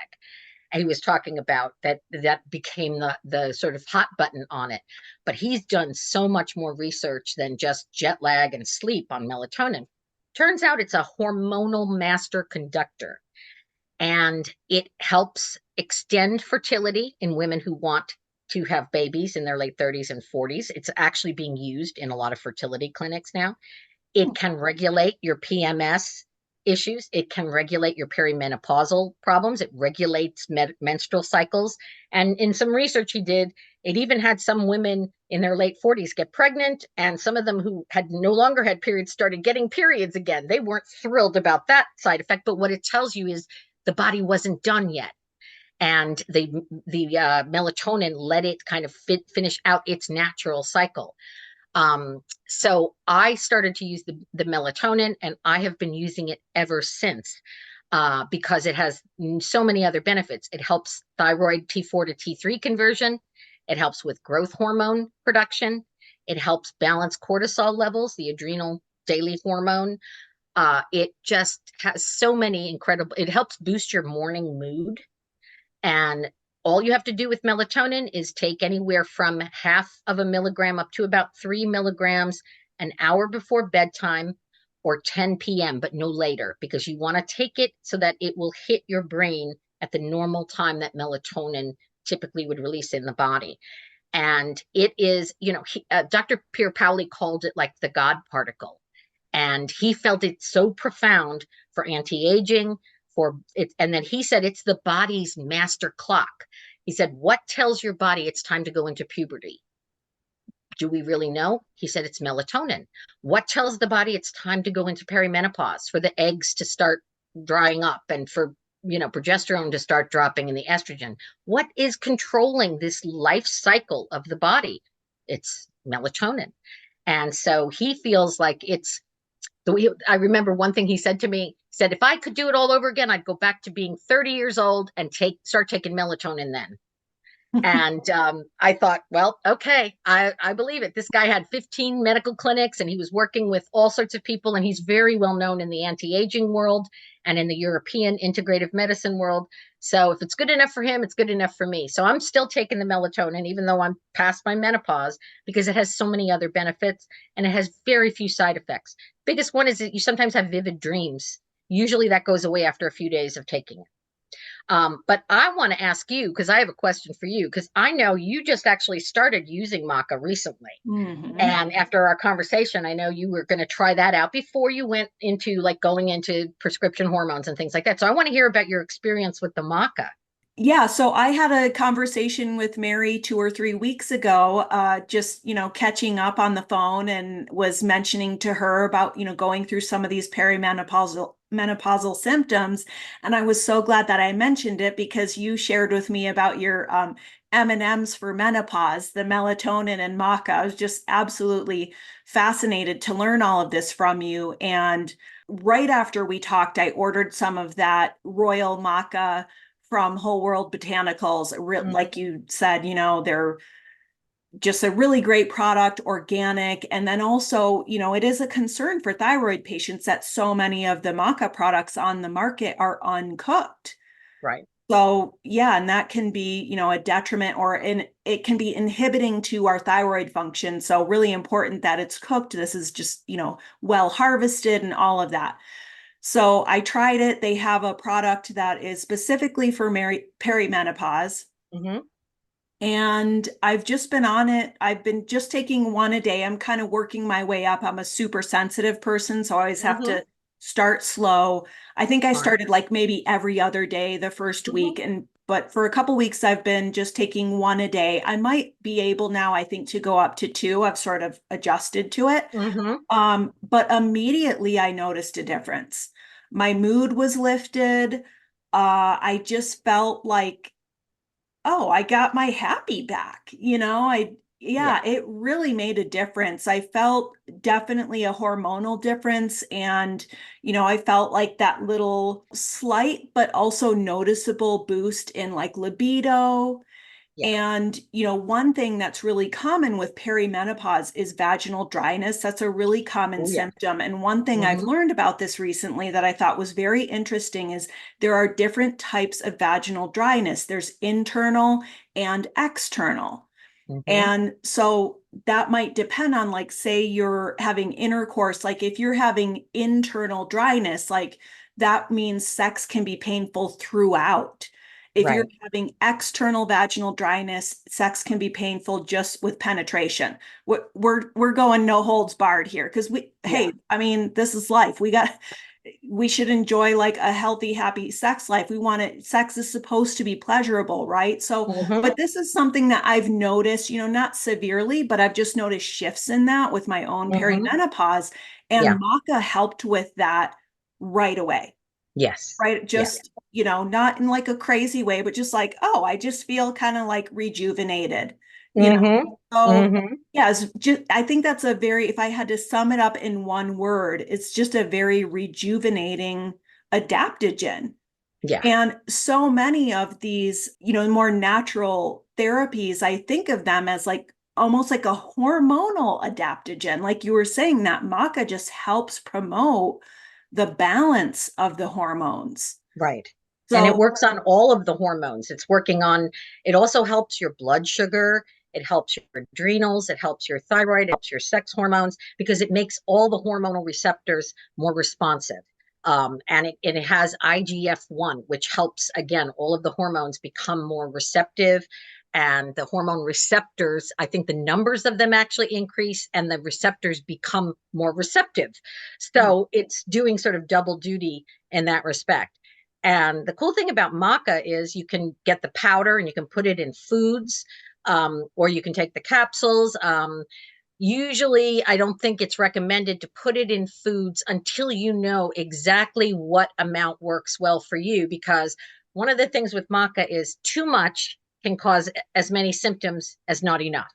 And he was talking about that became the sort of hot button on it. But he's done so much more research than just jet lag and sleep on melatonin. Turns out it's a hormonal master conductor, and it helps extend fertility in women who want to have babies in their late 30s and 40s. It's actually being used in a lot of fertility clinics now. It can regulate your PMS issues. It can regulate your perimenopausal problems. It regulates menstrual cycles. And in some research he did, it even had some women in their late 40s get pregnant, and some of them who had no longer had periods started getting periods again. They weren't thrilled about that side effect, but what it tells you is the body wasn't done yet. And the melatonin let it kind of finish out its natural cycle. So I started to use the melatonin, and I have been using it ever since because it has so many other benefits. It helps thyroid T4 to T3 conversion. It helps with growth hormone production. It helps balance cortisol levels, the adrenal daily hormone. It just has so many it helps boost your morning mood. And all you have to do with melatonin is take anywhere from 0.5 milligram up to about 3 milligrams an hour before bedtime or 10 p.m., but no later, because you want to take it so that it will hit your brain at the normal time that melatonin typically would release in the body. And it is, Dr. Pierpaoli called it like the God particle. And he felt it so profound for anti-aging, and then he said it's the body's master clock. He said, what tells your body it's time to go into puberty? Do we really know? He said it's melatonin. What tells the body it's time to go into perimenopause, for the eggs to start drying up and for progesterone to start dropping and the estrogen? What is controlling this life cycle of the body? It's melatonin. And so he feels like I remember one thing he said to me, said, if I could do it all over again, I'd go back to being 30 years old and start taking melatonin then. And I thought, well, okay, I believe it. This guy had 15 medical clinics, and he was working with all sorts of people, and he's very well known in the anti-aging world and in the European integrative medicine world. So if it's good enough for him, it's good enough for me. So I'm still taking the melatonin, even though I'm past my menopause, because it has so many other benefits and it has very few side effects. Biggest one is that you sometimes have vivid dreams. Usually that goes away after a few days of taking it. But I want to ask you, because I have a question for you, because I know you just actually started using maca recently. Mm-hmm. And after our conversation, I know you were going to try that out before you went into going into prescription hormones and things like that. So I want to hear about your experience with the maca. Yeah, so I had a conversation with Mary 2 or 3 weeks ago, just, catching up on the phone, and was mentioning to her about, going through some of these perimenopausal menopausal symptoms. And I was so glad that I mentioned it because you shared with me about your M&Ms for menopause, the melatonin and maca. I was just absolutely fascinated to learn all of this from you. And right after we talked, I ordered some of that royal maca from Whole World Botanicals. Like you said, they're just a really great product, organic. And then also, it is a concern for thyroid patients that so many of the maca products on the market are uncooked. Right. So yeah, and that can be, a detriment it can be inhibiting to our thyroid function. So really important that it's cooked. This is just, well harvested and all of that. So I tried it. They have a product that is specifically for perimenopause. Mm-hmm. And I've just been on it. I've been just taking one a day. I'm kind of working my way up. I'm a super sensitive person, so I always have Mm-hmm. to start slow. I think I Smart. started like maybe every other day the first Mm-hmm. week, but for a couple weeks I've been just taking one a day. I might be able now, I think, to go up to two. I've sort of adjusted to it. Mm-hmm. But immediately I noticed a difference. My mood was lifted. I just felt like, oh, I got my happy back. Yeah. Yeah, it really made a difference. I felt definitely a hormonal difference. And, I felt like that little slight, but also noticeable boost in like libido. Yeah. And, one thing that's really common with perimenopause is vaginal dryness. That's a really common Oh, yeah. symptom. And one thing I've Mm-hmm. learned about this recently that I thought was very interesting is there are different types of vaginal dryness. There's internal and external. Mm-hmm. And so that might depend on, like, say you're having intercourse, like if you're having internal dryness, like that means sex can be painful throughout. If you're Right. having external vaginal dryness, sex can be painful just with penetration. We're going no holds barred here because Yeah. hey, I mean, this is life. We should enjoy like a healthy, happy sex life. Sex is supposed to be pleasurable, right? So, Mm-hmm. but this is something that I've noticed, not severely, but I've just noticed shifts in that with my own Mm-hmm. perimenopause. Yeah. And maca helped with that right away, Yes. right? Yeah. Just, not in like a crazy way, but just like, oh, I just feel kind of like rejuvenated, you know? Mm-hmm. So, Mm-hmm. yeah, I think that's if I had to sum it up in one word, it's just a very rejuvenating adaptogen. Yeah. And so many of these, more natural therapies, I think of them as like almost like a hormonal adaptogen. Like you were saying, that maca just helps promote the balance of the hormones. Right. And it So, works on all of the hormones. It also helps your blood sugar. It helps your adrenals. It helps your thyroid. It helps your sex hormones because it makes all the hormonal receptors more responsive. And it has IGF-1, which helps, again, all of the hormones become more receptive. And the hormone receptors, I think the numbers of them actually increase and the receptors become more receptive. So it's doing sort of double duty in that respect. And the cool thing about maca is you can get the powder and you can put it in foods, or you can take the capsules. Usually, I don't think it's recommended to put it in foods until you know exactly what amount works well for you. Because one of the things with maca is too much can cause as many symptoms as not enough.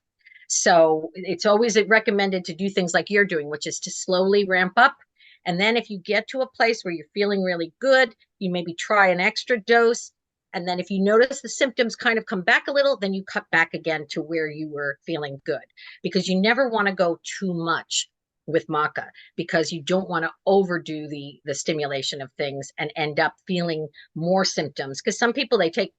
So it's always recommended to do things like you're doing, which is to slowly ramp up. And then if you get to a place where you're feeling really good, you maybe try an extra dose. And then if you notice the symptoms kind of come back a little, then you cut back again to where you were feeling good, because you never want to go too much with maca because you don't want to overdo the stimulation of things and end up feeling more symptoms. Because some people, they think,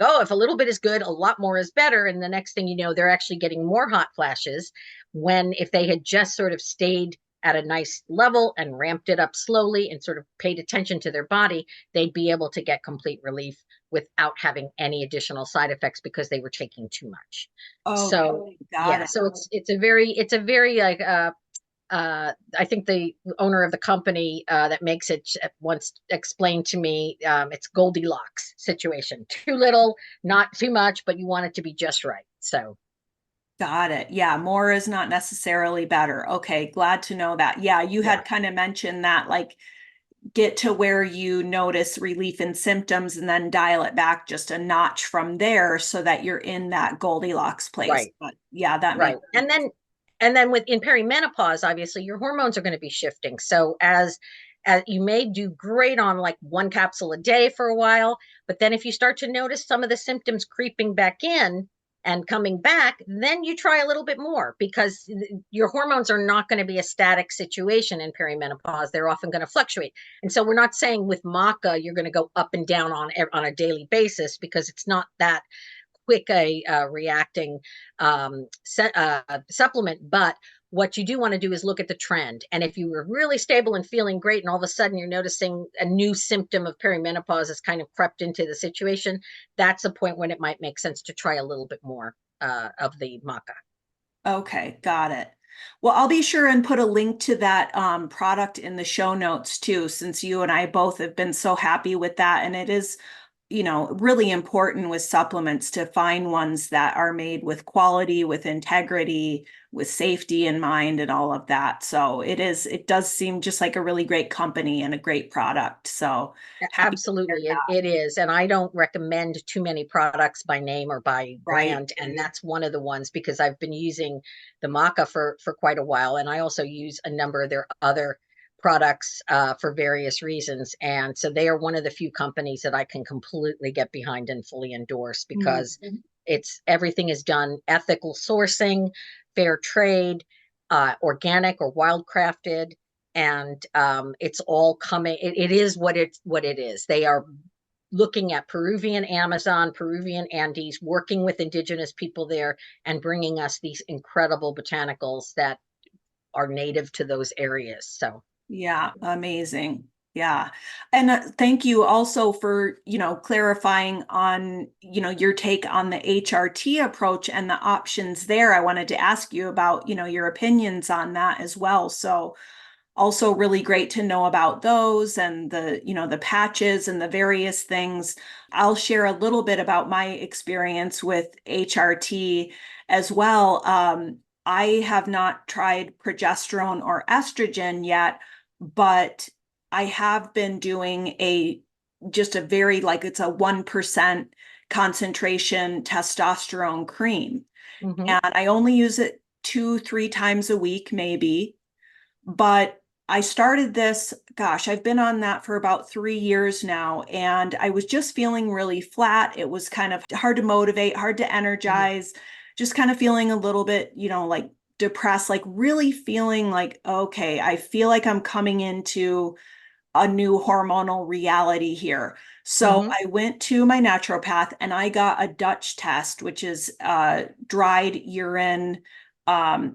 oh, if a little bit is good, a lot more is better, and the next thing you know, they're actually getting more hot flashes, when if they had just sort of stayed at a nice level and ramped it up slowly and sort of paid attention to their body, they'd be able to get complete relief without having any additional side effects because they were taking too much. So okay, got yeah, it. so it's a very like I think the owner of the company that makes it once explained to me, it's Goldilocks situation. Too little, not too much, but you want it to be just right. So Got it. Yeah, more is not necessarily better. Okay, glad to know that. Yeah, you yeah. had kind of mentioned that, like, get to where you notice relief in symptoms and then dial it back just a notch from there so that you're in that Goldilocks place. Right. But yeah, that Right. makes sense. And then with in perimenopause, obviously your hormones are going to be shifting. So as you may do great on like one capsule a day for a while, but then if you start to notice some of the symptoms creeping back in and coming back, then you try a little bit more because your hormones are not going to be a static situation in perimenopause. They're often going to fluctuate. And so we're not saying with maca you're going to go up and down on a daily basis because it's not that quick a reacting supplement. But what you do want to do is look at the trend. And if you were really stable and feeling great, and all of a sudden you're noticing a new symptom of perimenopause has kind of crept into the situation, that's a point when it might make sense to try a little bit more of the maca. Okay, got it. Well, I'll be sure and put a link to that product in the show notes too, since you and I both have been so happy with that. And it is, really important with supplements to find ones that are made with quality, with integrity, with safety in mind and all of that. So it does seem just like a really great company and a great product. So happy to hear Absolutely, that. it is. And I don't recommend too many products by name or by Right. brand. And that's one of the ones because I've been using the Maca for quite a while. And I also use a number of their other products for various reasons. And so they are one of the few companies that I can completely get behind and fully endorse because Mhm. it's everything is done ethical sourcing, fair trade, organic or wildcrafted, and it's all coming. It is what it is. They are looking at Peruvian Amazon, Peruvian Andes, working with indigenous people there, and bringing us these incredible botanicals that are native to those areas. So Yeah, amazing. Yeah. And thank you also for, clarifying on, your take on the HRT approach and the options there. I wanted to ask you about, your opinions on that as well. So also really great to know about those and the patches and the various things. I'll share a little bit about my experience with HRT as well. I have not tried progesterone or estrogen yet, but I have been doing just a very, like, it's a 1% concentration testosterone cream. mhm. And I only use it 2, 3 times a week, maybe. But I started this, gosh, I've been on that for about 3 years now, and I was just feeling really flat. It was kind of hard to motivate, hard to Mhm. energize, just kind of feeling a little bit, like depressed, like really feeling like, okay, I feel like I'm coming into a new hormonal reality here. So Mhm. I went to my naturopath and I got a Dutch test, which is a dried urine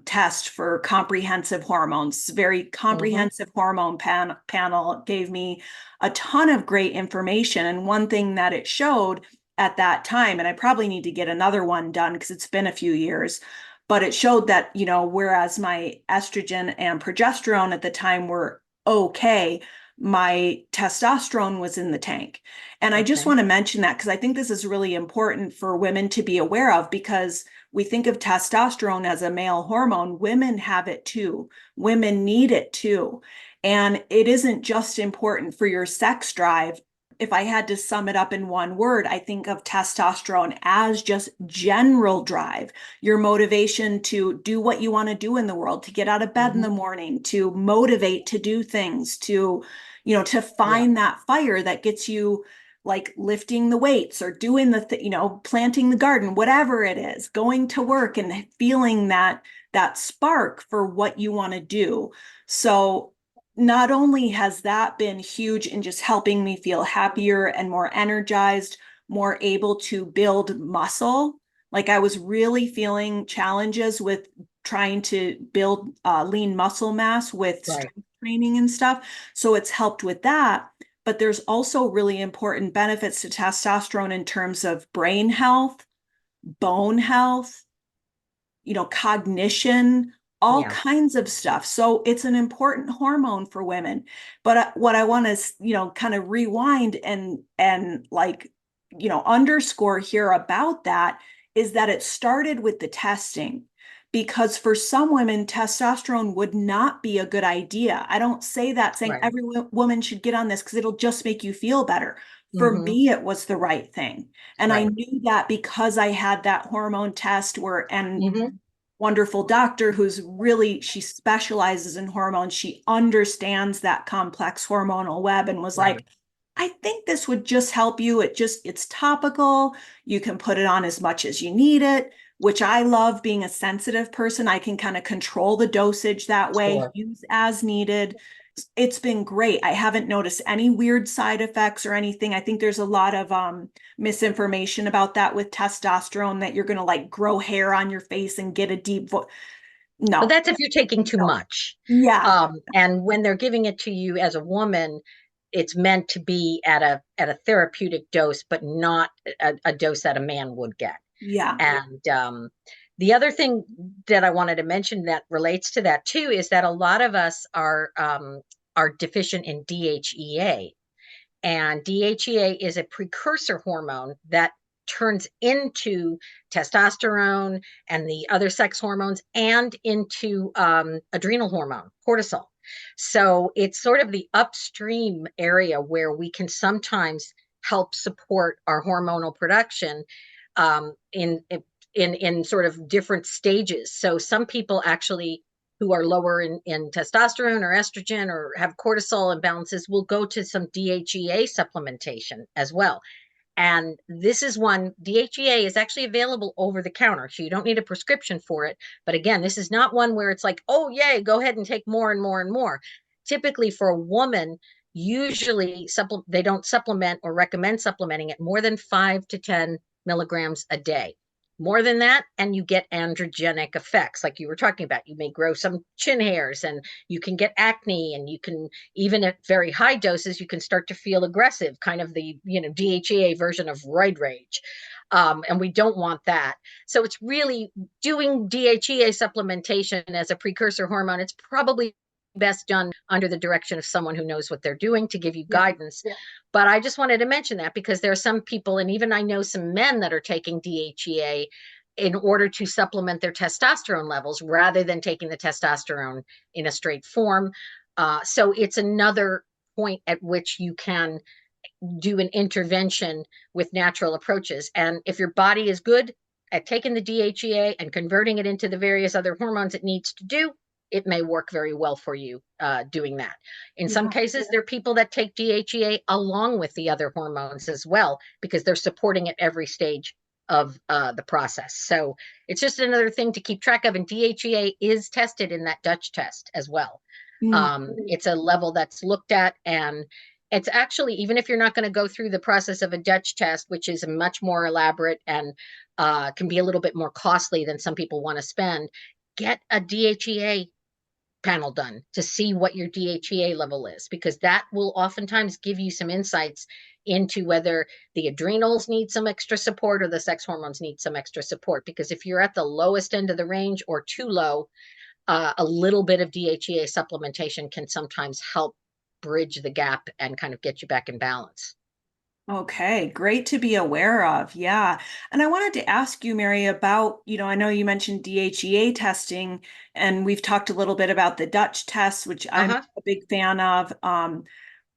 test for comprehensive hormones. Very Mhm. comprehensive hormone panel. It gave me a ton of great information. And one thing that it showed at that time, and I probably need to get another one done because it's been a few years, but it showed that, whereas my estrogen and progesterone at the time were okay, my testosterone was in the tank. And I just Okay. want to mention that because I think this is really important for women to be aware of because we think of testosterone as a male hormone. Women have it too. Women need it too. And it isn't just important for your sex drive. If I had to sum it up in one word, I think of testosterone as just general drive, your motivation to do what you want to do in the world, to get out of bed in the Mhm. morning, to motivate to do things, to Yeah. find that fire that gets you like lifting the weights or doing planting the garden, whatever it is, going to work and feeling that spark for what you want to do. So not only has that been huge in just helping me feel happier and more energized, more able to build muscle. Like I was really feeling challenges with trying to build lean muscle mass with Right. strength training and stuff. So it's helped with that. But there's also really important benefits to testosterone in terms of brain health, bone health, cognition, all Yeah. kinds of stuff. So it's an important hormone for women. But what I want to, kind of rewind and like, underscore here about that is that it started with the testing because for some women, testosterone would not be a good idea. I don't say that saying Right. every woman should get on this because it'll just make you feel better. For Hmm. me, it was the right thing. And I Right. knew that because I had that hormone test and Hmm. wonderful doctor who's really, she specializes in hormones. She understands that complex hormonal web and was Right. like, I think this would just help you. It's topical. You can put it on as much as you need it, which I love being a sensitive person. I can kind of control the dosage that way, Sure. use as needed. It's been great. I haven't noticed any weird side effects or anything. I think there's a lot of misinformation about that with testosterone that you're going to like grow hair on your face and get a deep voice. But No, that's if you're taking too no. much. Yeah, And when they're giving it to you as a woman, it's meant to be at a therapeutic dose, but not a dose that a man would get. yeah. And the other thing that I wanted to mention that relates to that too is that a lot of us are deficient in DHEA. And DHEA is a precursor hormone that turns into testosterone and the other sex hormones and into adrenal hormone, cortisol. So it's sort of the upstream area where we can sometimes help support our hormonal production um, in, in sort of different stages. So some people actually who are lower in testosterone or estrogen or have cortisol imbalances will go to some DHEA supplementation as well. And this is one, DHEA is actually available over the counter. So you don't need a prescription for it. But again, this is not one where it's like, oh, yay, go ahead and take more and more and more. Typically, for a woman, usually they don't supplement or recommend supplementing it more than 5 to 10 milligrams a day. More than that, and you get androgenic effects, like you were talking about. You may grow some chin hairs and you can get acne, and you can, even at very high doses, you can start to feel aggressive, kind of the, DHEA version of roid rage. And we don't want that. So it's really doing DHEA supplementation as a precursor hormone. It's probably best done under the direction of someone who knows what they're doing to give you Yeah. guidance. But I just wanted to mention that because there are some people, and even I know some men that are taking DHEA in order to supplement their testosterone levels rather than taking the testosterone in a straight form. So it's another point at which you can do an intervention with natural approaches. And if your body is good at taking the DHEA and converting it into the various other hormones it needs to do, it may work very well for you doing that. In some Yeah. cases, there are people that take DHEA along with the other hormones as well because they're supporting at every stage of the process. So it's just another thing to keep track of. And DHEA is tested in that Dutch test as well. Mm. It's a level that's looked at, and it's actually, even if you're not going to go through the process of a Dutch test, which is much more elaborate and can be a little bit more costly than some people want to spend, get a DHEA panel done to see what your DHEA level is, because that will oftentimes give you some insights into whether the adrenals need some extra support or the sex hormones need some extra support. Because if you're at the lowest end of the range or too low, a little bit of DHEA supplementation can sometimes help bridge the gap and kind of get you back in balance. Okay, great to be aware of. Yeah. And I wanted to ask you, Mary, about, I know you mentioned DHEA testing, and we've talked a little bit about the Dutch test, which I'm Uh-huh. a big fan of.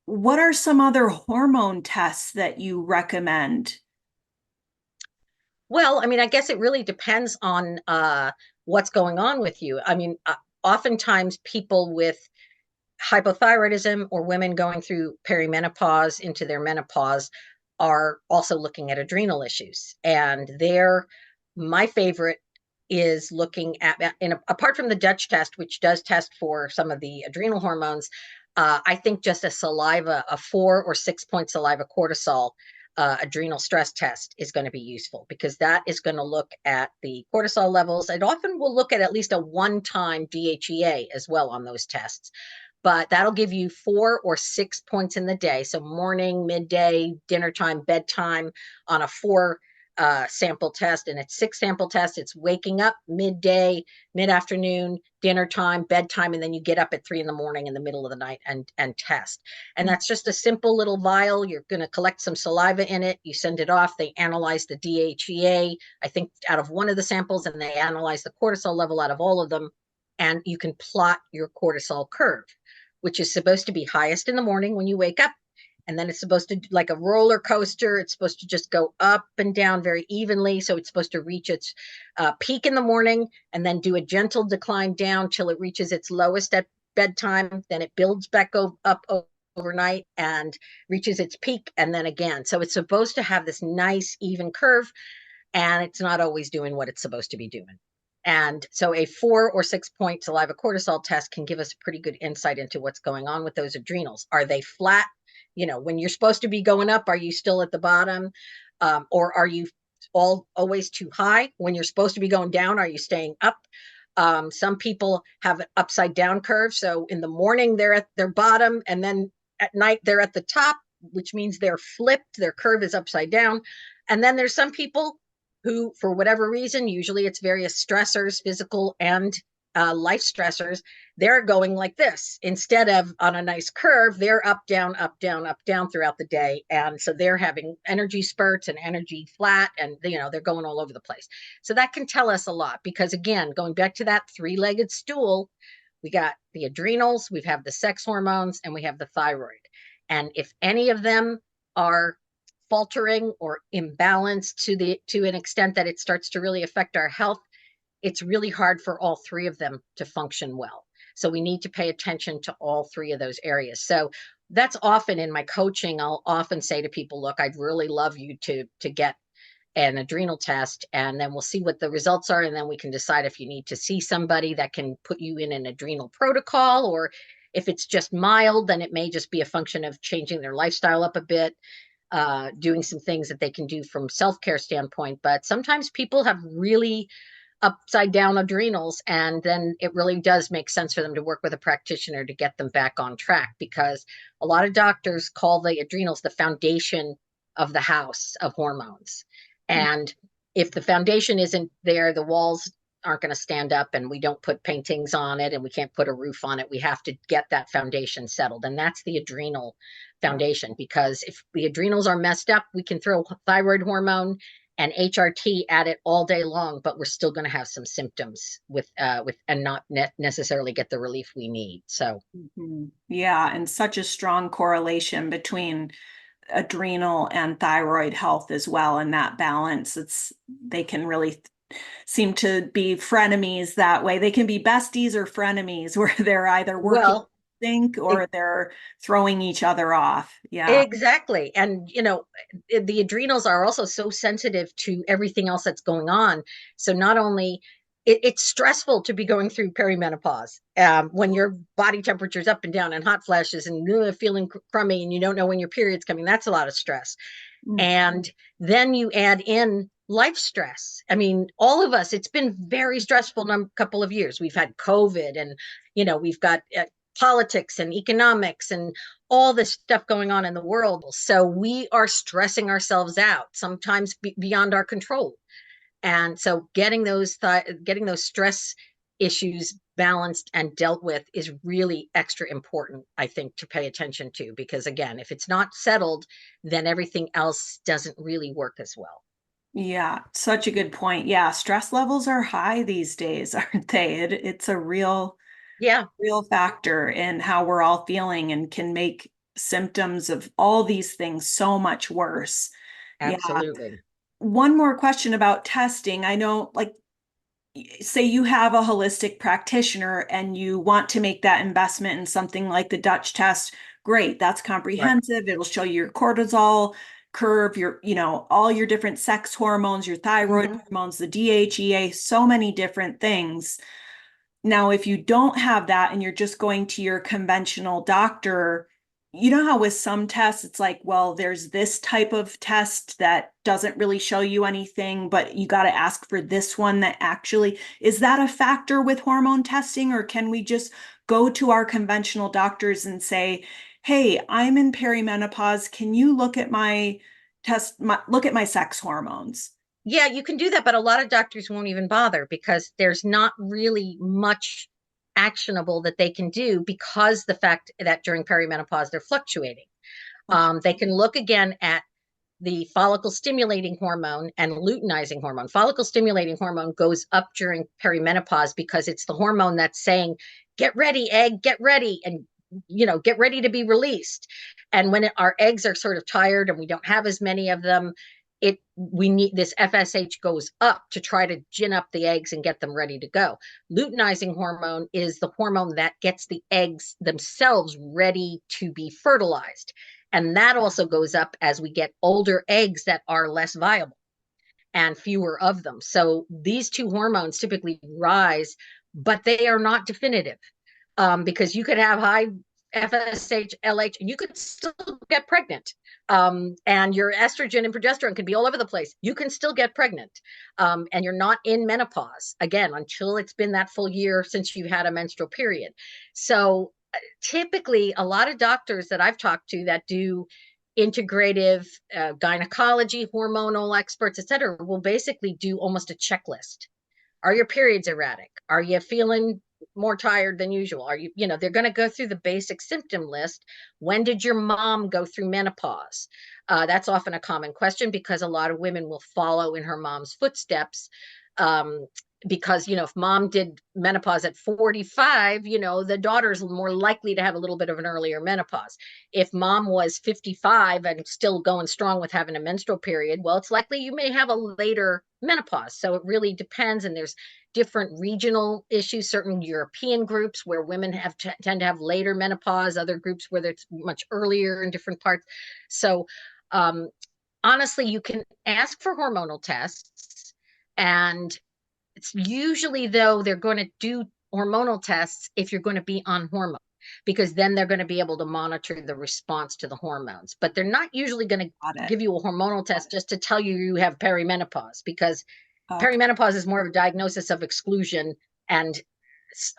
What are some other hormone tests that you recommend? Well, I mean, I guess it really depends on what's going on with you. I mean, oftentimes people with hypothyroidism or women going through perimenopause into their menopause are also looking at adrenal issues. And there, my favorite is looking at, apart from the Dutch test, which does test for some of the adrenal hormones, I think just a 4 or 6 point saliva cortisol adrenal stress test is going to be useful, because that is going to look at the cortisol levels. It often will look at least a one-time DHEA as well on those tests, but that'll give you 4 or 6 points in the day. So morning, midday, dinner time, bedtime on a sample test, and it's 6 sample tests. It's waking up, midday, mid-afternoon, dinner time, bedtime, and then you get up at 3 in the morning in the middle of the night and test. And that's just a simple little vial. You're going to collect some saliva in it. You send it off. They analyze the DHEA, I think, out of one of the samples, and they analyze the cortisol level out of all of them. And you can plot your cortisol curve, which is supposed to be highest in the morning when you wake up. And then it's supposed to, like a roller coaster, it's supposed to just go up and down very evenly. So it's supposed to reach its peak in the morning and then do a gentle decline down till it reaches its lowest at bedtime. Then it builds back up overnight and reaches its peak, and then again. So it's supposed to have this nice even curve, and it's not always doing what it's supposed to be doing. And so a 4 or 6 point saliva cortisol test can give us a pretty good insight into what's going on with those adrenals. Are they flat? When you're supposed to be going up, are you still at the bottom? Or are you always too high? When you're supposed to be going down, are you staying up? Some people have an upside down curve. So in the morning, they're at their bottom, and then at night, they're at the top, which means they're flipped. Their curve is upside down. And then there's some people who, for whatever reason, usually it's various stressors, physical and life stressors, they're going like this. Instead of on a nice curve, they're up, down, up, down, up, down throughout the day. And so they're having energy spurts and energy flat, and they're going all over the place. So that can tell us a lot, because again, going back to that three-legged stool, we got the adrenals, we have the sex hormones, and we have the thyroid. And if any of them are faltering or imbalanced to an extent that it starts to really affect our health, it's really hard for all three of them to function well. So we need to pay attention to all three of those areas. So that's often in my coaching, I'll often say to people, look, I'd really love you to get an adrenal test, and then we'll see what the results are. And then we can decide if you need to see somebody that can put you in an adrenal protocol, or if it's just mild, then it may just be a function of changing their lifestyle up a bit, doing some things that they can do from self-care standpoint. But sometimes people have really upside down adrenals, and then it really does make sense for them to work with a practitioner to get them back on track, because a lot of doctors call the adrenals the foundation of the house of hormones. And if the foundation isn't there, the walls aren't going to stand up, and we don't put paintings on it, and we can't put a roof on it. We have to get that foundation settled, and that's the adrenal foundation. Because if the adrenals are messed up, we can throw thyroid hormone and HRT at it all day long, but we're still going to have some symptoms and not necessarily get the relief we need. So, yeah, and such a strong correlation between adrenal and thyroid health as well, and that balance. They can really seem to be frenemies that way. They can be besties or frenemies, where they're either working sync or they're throwing each other off. Yeah. Exactly. And, the adrenals are also so sensitive to everything else that's going on. So not only it's stressful to be going through perimenopause when your body temperature is up and down and hot flashes and feeling crummy, and you don't know when your period's coming. That's a lot of stress. And then you add in life stress. I mean, all of us, it's been very stressful a couple of years. We've had COVID, and, we've got politics and economics and all this stuff going on in the world. So we are stressing ourselves out, sometimes beyond our control. And so getting those stress issues balanced and dealt with is really extra important, I think, to pay attention to, because again, if it's not settled, then everything else doesn't really work as well. Yeah, such a good point. Yeah, stress levels are high these days, aren't they? It's a real factor in how we're all feeling, and can make symptoms of all these things so much worse. Absolutely. Yeah. One more question about testing. I know, like, say you have a holistic practitioner and you want to make that investment in something like the Dutch test. Great, that's comprehensive. Right. It'll show you your cortisol curve, all your different sex hormones, your thyroid hormones, the DHEA, so many different things. Now, if you don't have that and you're just going to your conventional doctor, you know how with some tests, it's like, well, there's this type of test that doesn't really show you anything, but you got to ask for this one that actually, is that a factor with hormone testing? Or can we just go to our conventional doctors and say, hey, I'm in perimenopause. Can you look at my sex hormones? Yeah, you can do that, but a lot of doctors won't even bother because there's not really much actionable that they can do because the fact that during perimenopause they're fluctuating. Okay. They can look again at the follicle stimulating hormone and luteinizing hormone. Follicle stimulating hormone goes up during perimenopause because it's the hormone that's saying, get ready, egg, get ready, and get ready to be released. And when our eggs are sort of tired and we don't have as many of them, we need this FSH goes up to try to gin up the eggs and get them ready to go. Luteinizing hormone is the hormone that gets the eggs themselves ready to be fertilized. And that also goes up as we get older eggs that are less viable and fewer of them. So these two hormones typically rise, but they are not definitive, because you could have high FSH, LH, and you could still get pregnant. And your estrogen and progesterone can be all over the place. You can still get pregnant. And you're not in menopause, again, until it's been that full year since you had a menstrual period. So typically, a lot of doctors that I've talked to that do integrative gynecology, hormonal experts, et cetera, will basically do almost a checklist. Are your periods erratic? Are you feeling more tired than usual? Are they're going to go through the basic symptom list. When did your mom go through menopause? That's often a common question because a lot of women will follow in her mom's footsteps. Um, because, if mom did menopause at 45, the daughter's more likely to have a little bit of an earlier menopause. If mom was 55 and still going strong with having a menstrual period, well, it's likely you may have a later menopause. So it really depends. And there's different regional issues, certain European groups where women tend to have later menopause, other groups where it's much earlier in different parts. So honestly, you can ask for hormonal tests, and it's usually, though, they're going to do hormonal tests if you're going to be on hormone, because then they're going to be able to monitor the response to the hormones. But they're not usually going to Got it. give you a hormonal test just to tell you have perimenopause, because Okay. perimenopause is more of a diagnosis of exclusion and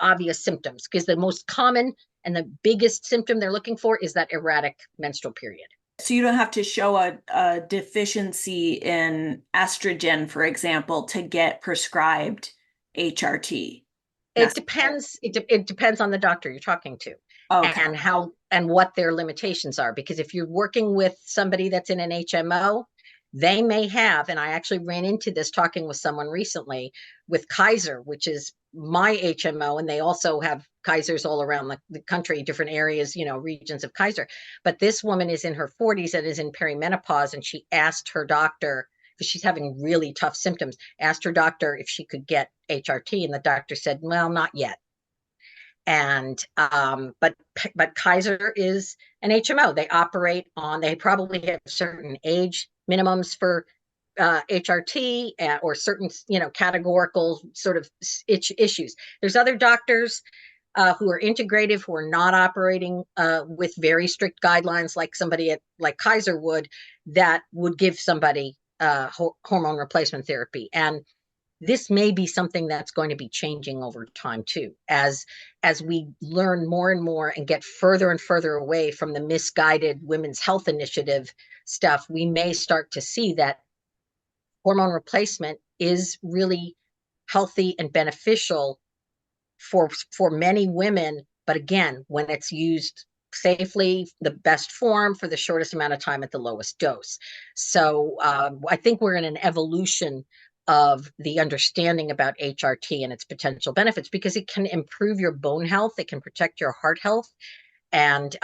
obvious symptoms, because the most common and the biggest symptom they're looking for is that erratic menstrual period. So you don't have to show a deficiency in estrogen, for example, to get prescribed HRT It necessarily. depends. It depends on the doctor you're talking to Okay. and how and what their limitations are. Because if you're working with somebody that's in an HMO, they may have, and I actually ran into this talking with someone recently with Kaiser, which is my HMO, and they also have Kaisers all around the country, different areas, regions of Kaiser. But this woman is in her 40s and is in perimenopause, and she asked her doctor, because she's having really tough symptoms, asked her doctor if she could get HRT, and the doctor said, well, not yet. And but Kaiser is an HMO. They probably have certain age minimums for HRT, or certain categorical sort of issues. There's other doctors who are integrative, who are not operating with very strict guidelines like somebody like Kaiser would, that would give somebody hormone replacement therapy. And this may be something that's going to be changing over time too, as we learn more and more and get further and further away from the misguided women's health initiative stuff. We may start to see that hormone replacement is really healthy and beneficial for many women, but again, when it's used safely, the best form, for the shortest amount of time at the lowest dose. So I think we're in an evolution of the understanding about HRT and its potential benefits, because it can improve your bone health, it can protect your heart health, and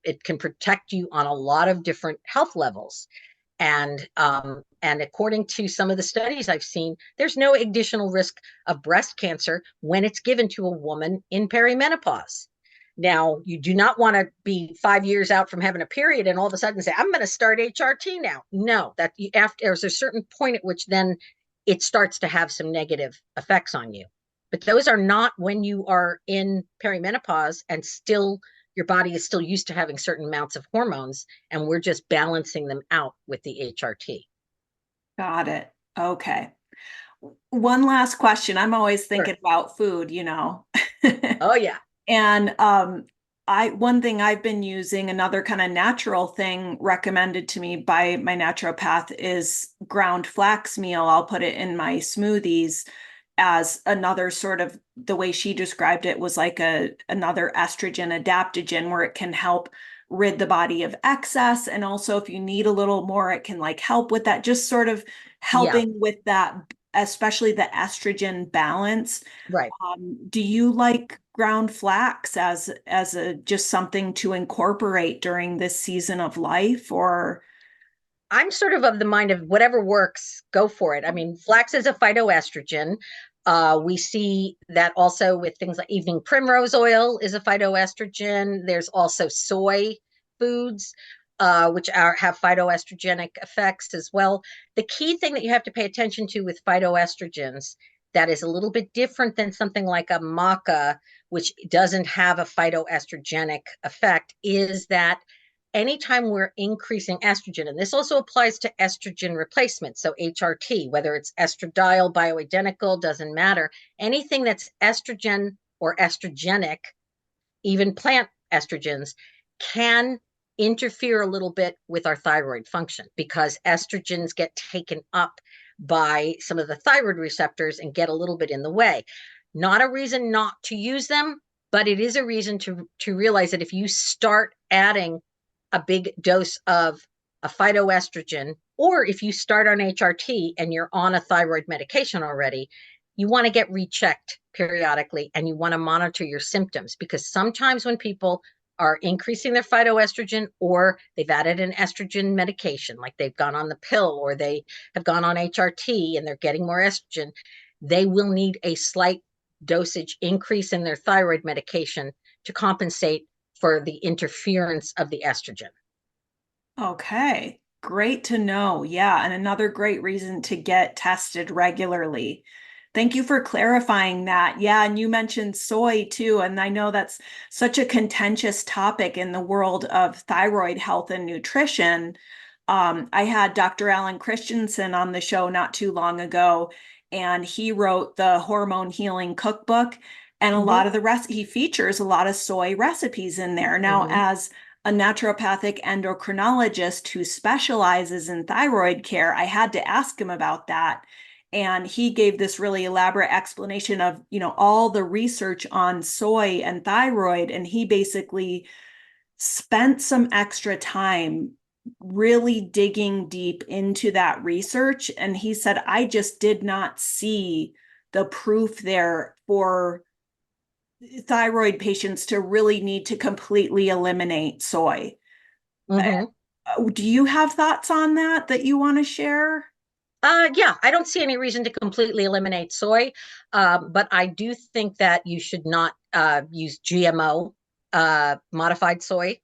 it can protect you on a lot of different health levels. And according to some of the studies I've seen, there's no additional risk of breast cancer when it's given to a woman in perimenopause. Now, you do not want to be 5 years out from having a period and all of a sudden say, I'm going to start HRT now. No, there's a certain point at which then it starts to have some negative effects on you. But those are not when you are in perimenopause and still your body is still used to having certain amounts of hormones, and we're just balancing them out with the HRT. Got it. Okay. One last question. I'm always Sure. thinking about food. Oh, yeah. And One thing I've been using, another kind of natural thing recommended to me by my naturopath is ground flax meal. I'll put it in my smoothies as another sort of, the way she described it was like another estrogen adaptogen where it can help rid the body of excess. And also if you need a little more, it can like help with that, just sort of Yeah, helping with that, especially the estrogen balance. right. Do you like ground flax as a just something to incorporate during this season of life, or? I'm sort of the mind of whatever works, go for it. I mean, flax is a phytoestrogen. We see that also with things like evening primrose oil is a phytoestrogen. There's also soy foods, which have phytoestrogenic effects as well. The key thing that you have to pay attention to with phytoestrogens that is a little bit different than something like a maca, which doesn't have a phytoestrogenic effect, is that anytime we're increasing estrogen, and this also applies to estrogen replacement, so HRT, whether it's estradiol, bioidentical, doesn't matter. Anything that's estrogen or estrogenic, even plant estrogens, can interfere a little bit with our thyroid function because estrogens get taken up by some of the thyroid receptors and get a little bit in the way. Not a reason not to use them, but it is a reason to realize that if you start adding a big dose of a phytoestrogen, or if you start on HRT and you're on a thyroid medication already, you want to get rechecked periodically and you want to monitor your symptoms because sometimes when people are increasing their phytoestrogen or they've added an estrogen medication, like they've gone on the pill or they have gone on HRT and they're getting more estrogen, they will need a slight dosage increase in their thyroid medication to compensate for the interference of the estrogen. Okay, great to know. Yeah, and another great reason to get tested regularly. Thank you for clarifying that. Yeah, and you mentioned soy too, and I know that's such a contentious topic in the world of thyroid health and nutrition. I had Dr. Alan Christensen on the show not too long ago, and he wrote the Hormone Healing Cookbook, and a lot Mm-hmm. of the rest he features a lot of soy recipes in there. Now, Mm-hmm. as a naturopathic endocrinologist who specializes in thyroid care, I had to ask him about that. And he gave this really elaborate explanation of, all the research on soy and thyroid. And he basically spent some extra time really digging deep into that research. And he said, I just did not see the proof there for thyroid patients to really need to completely eliminate soy. Mm-hmm. Do you have thoughts on that you want to share? Yeah, I don't see any reason to completely eliminate soy, but I do think that you should not use GMO modified soy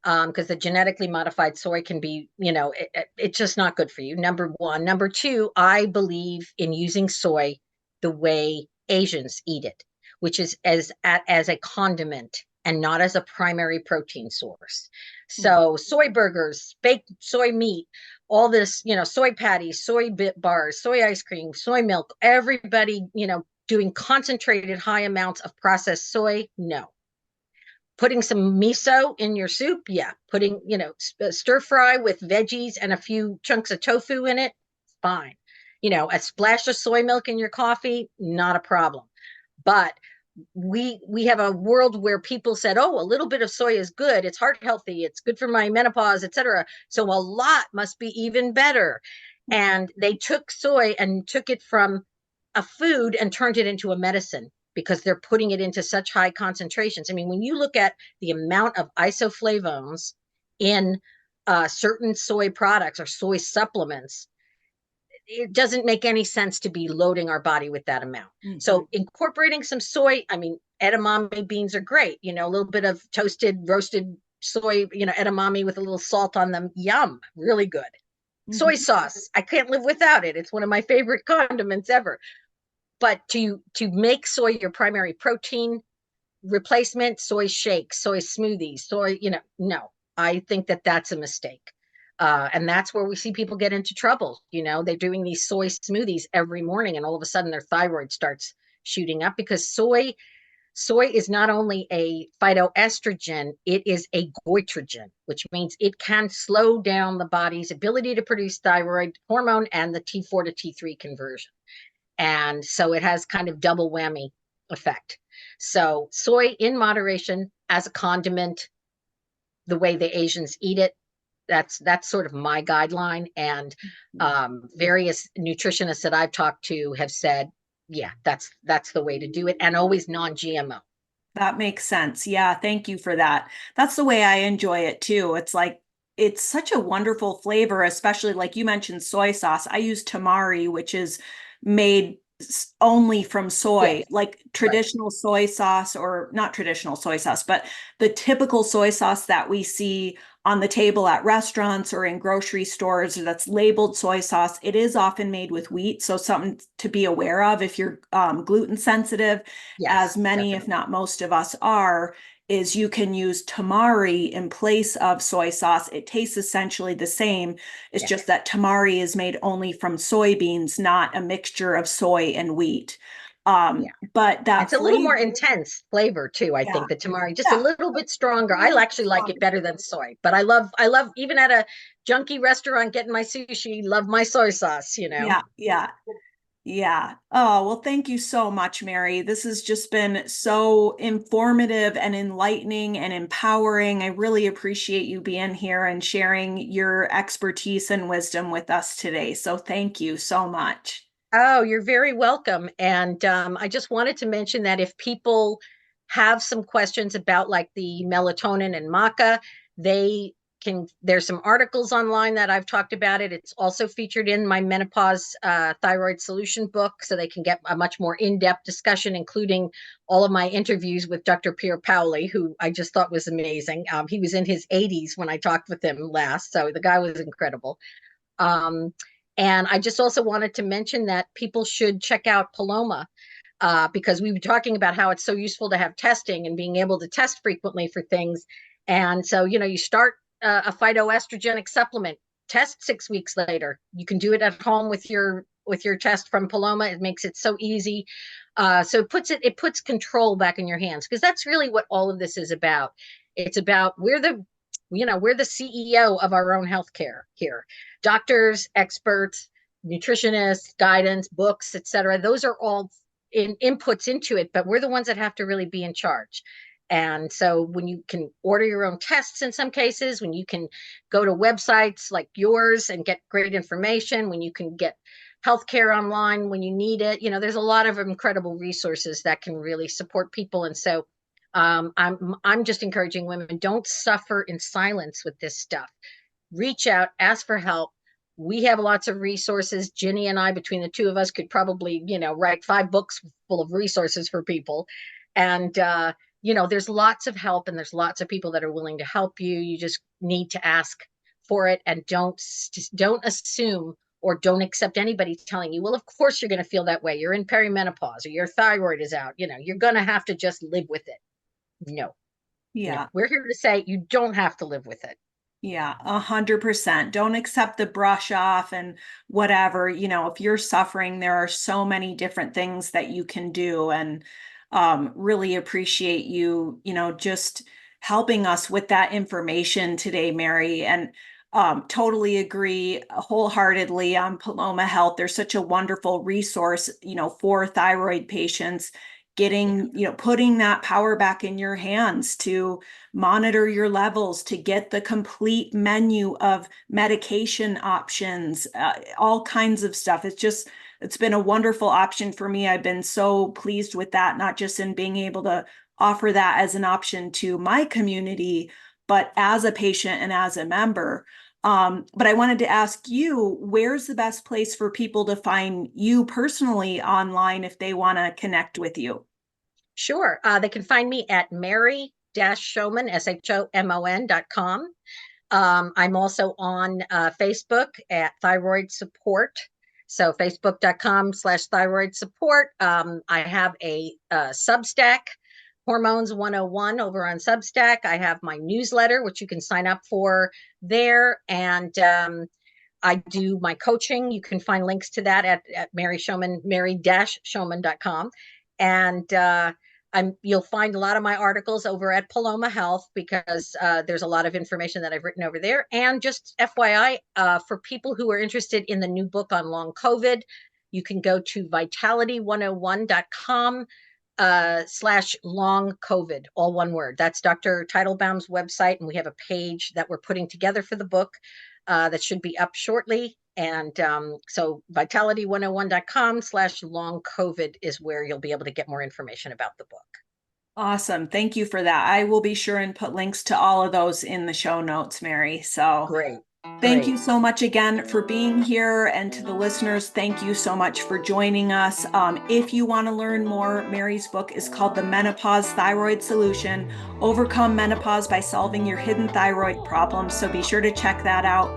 because the genetically modified soy can be, it's just not good for you. Number one. Number two, I believe in using soy the way Asians eat it, which is as a condiment and not as a primary protein source. So soy burgers, baked soy meat, all this, soy patties, soy bit bars, soy ice cream, soy milk, everybody, doing concentrated high amounts of processed soy, no. Putting some miso in your soup, yeah. Putting, stir fry with veggies and a few chunks of tofu in it, fine. A splash of soy milk in your coffee, not a problem. But we have a world where people said, oh, a little bit of soy is good, it's heart healthy, it's good for my menopause, etc., so a lot must be even better. And they took soy and took it from a food and turned it into a medicine because they're putting it into such high concentrations. I mean, when you look at the amount of isoflavones in certain soy products or soy supplements, it doesn't make any sense to be loading our body with that amount. Mhm. So incorporating some soy, I mean, edamame beans are great. A little bit of toasted, roasted soy, edamame with a little salt on them. Yum, really good. Soy Mhm. sauce, I can't live without it. It's one of my favorite condiments ever. But to make soy your primary protein replacement, soy shakes, soy smoothies, soy, no, I think that that's a mistake. And that's where we see people get into trouble. They're doing these soy smoothies every morning, and all of a sudden their thyroid starts shooting up because Soy is not only a phytoestrogen, it is a goitrogen, which means it can slow down the body's ability to produce thyroid hormone and the T4 to T3 conversion. And so it has kind of double whammy effect. So soy in moderation as a condiment, the way the Asians eat it, that's sort of my guideline. And various nutritionists that I've talked to have said, yeah, that's the way to do it, and always non-GMO. That makes sense. Yeah, thank you for that. That's the way I enjoy it too. It's like it's such a wonderful flavor, especially like you mentioned soy sauce. I use tamari, which is made only from soy, Yes, like right. traditional soy sauce, or not traditional soy sauce, but the typical soy sauce that we see on the table at restaurants or in grocery stores that's labeled soy sauce. It is often made with wheat, so something to be aware of if you're gluten sensitive, as Yes, many, if definitely. not most of us are, is you can use tamari in place of soy sauce. It tastes essentially the same. It's Yeah. just that tamari is made only from soybeans, not a mixture of soy and wheat. Yeah. But that It's a little more flavor, intense flavor too, I yeah, think, the tamari, just a yeah, little bit stronger. a I little actually like it stronger. better than soy, but I love even at a junky restaurant getting my sushi, love my soy sauce, you know. Yeah, yeah. Yeah. Oh, well, thank you so much, Mary. This has just been so informative and enlightening and empowering. I really appreciate you being here and sharing your expertise and wisdom with us today. So thank you so much. Oh, you're very welcome. And I just wanted to mention that if people have some questions about like the melatonin and maca, they there's some articles online that I've talked about it. It's also featured in my Menopause Thyroid Solution book, so they can get a much more in-depth discussion, including all of my interviews with Dr. Pierre Paoli, who I just thought was amazing. He was in his 80s when I talked with him last, so the guy was incredible. Um, and I just also wanted to mention that people should check out Paloma, because we were talking about how it's so useful to have testing and being able to test frequently for things. And so, you start a phytoestrogenic supplement, test 6 weeks later. You can do it at home with your test from Paloma. It makes it so easy. So it puts control back in your hands, because that's really what all of this is about. It's about we're the CEO of our own healthcare here. Doctors, experts, nutritionists, guidance, books, etc. Those are all inputs into it, but we're the ones that have to really be in charge. And so when you can order your own tests in some cases, when you can go to websites like yours and get great information, when you can get healthcare online when you need it, there's a lot of incredible resources that can really support people. And so I'm just encouraging women, don't suffer in silence with this stuff. Reach out, ask for help. We have lots of resources. Ginny and I, between the two of us, could probably, write 5 books full of resources for people. And, there's lots of help, and there's lots of people that are willing to help you. You just need to ask for it, and don't assume or don't accept anybody telling you, well, of course you're going to feel that way. You're in perimenopause or your thyroid is out. You're going to have to just live with it. No, no. Yeah. We're here to say you don't have to live with it. Yeah, 100%. Don't accept the brush off and whatever. If you're suffering, there are so many different things that you can do. And really appreciate you, just helping us with that information today, Mary. And totally agree wholeheartedly on Paloma Health. They're such a wonderful resource, for thyroid patients, Yeah. getting, putting that power back in your hands to monitor your levels, to get the complete menu of medication options, all kinds of stuff. It's been a wonderful option for me. I've been so pleased with that, not just in being able to offer that as an option to my community, but as a patient and as a member. But I wanted to ask you, where's the best place for people to find you personally online if they want to connect with you? Sure. They can find me at Mary-Shomon, SHOMON.com. I'm also on Facebook at Thyroid Support. So facebook.com/thyroid support. I have a Substack, Hormones 101 over on Substack. I have my newsletter, which you can sign up for there. And I do my coaching. You can find links to that at Mary Shomon, Mary-Shomon.com. And You'll find a lot of my articles over at Paloma Health because there's a lot of information that I've written over there. And just FYI, for people who are interested in the new book on long COVID, you can go to vitality101.com /long COVID, all one word. That's Dr. Teitelbaum's website. And we have a page that we're putting together for the book that should be up shortly. And so vitality101.com /long COVID is where you'll be able to get more information about the book. Awesome. Thank you for that. I will be sure and put links to all of those in the show notes, Mary. So Great. Thank you so much again for being here. And to the listeners, thank you so much for joining us. If you want to learn more, Mary's book is called The Menopause Thyroid Solution, Overcome Menopause by Solving Your Hidden Thyroid Problems. So be sure to check that out.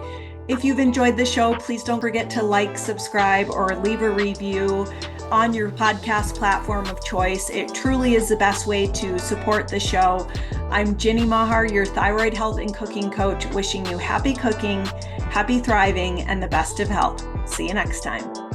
If you've enjoyed the show, please don't forget to like, subscribe, or leave a review on your podcast platform of choice. It truly is the best way to support the show. I'm Ginny Mahar, your thyroid health and cooking coach, wishing you happy cooking, happy thriving, and the best of health. See you next time.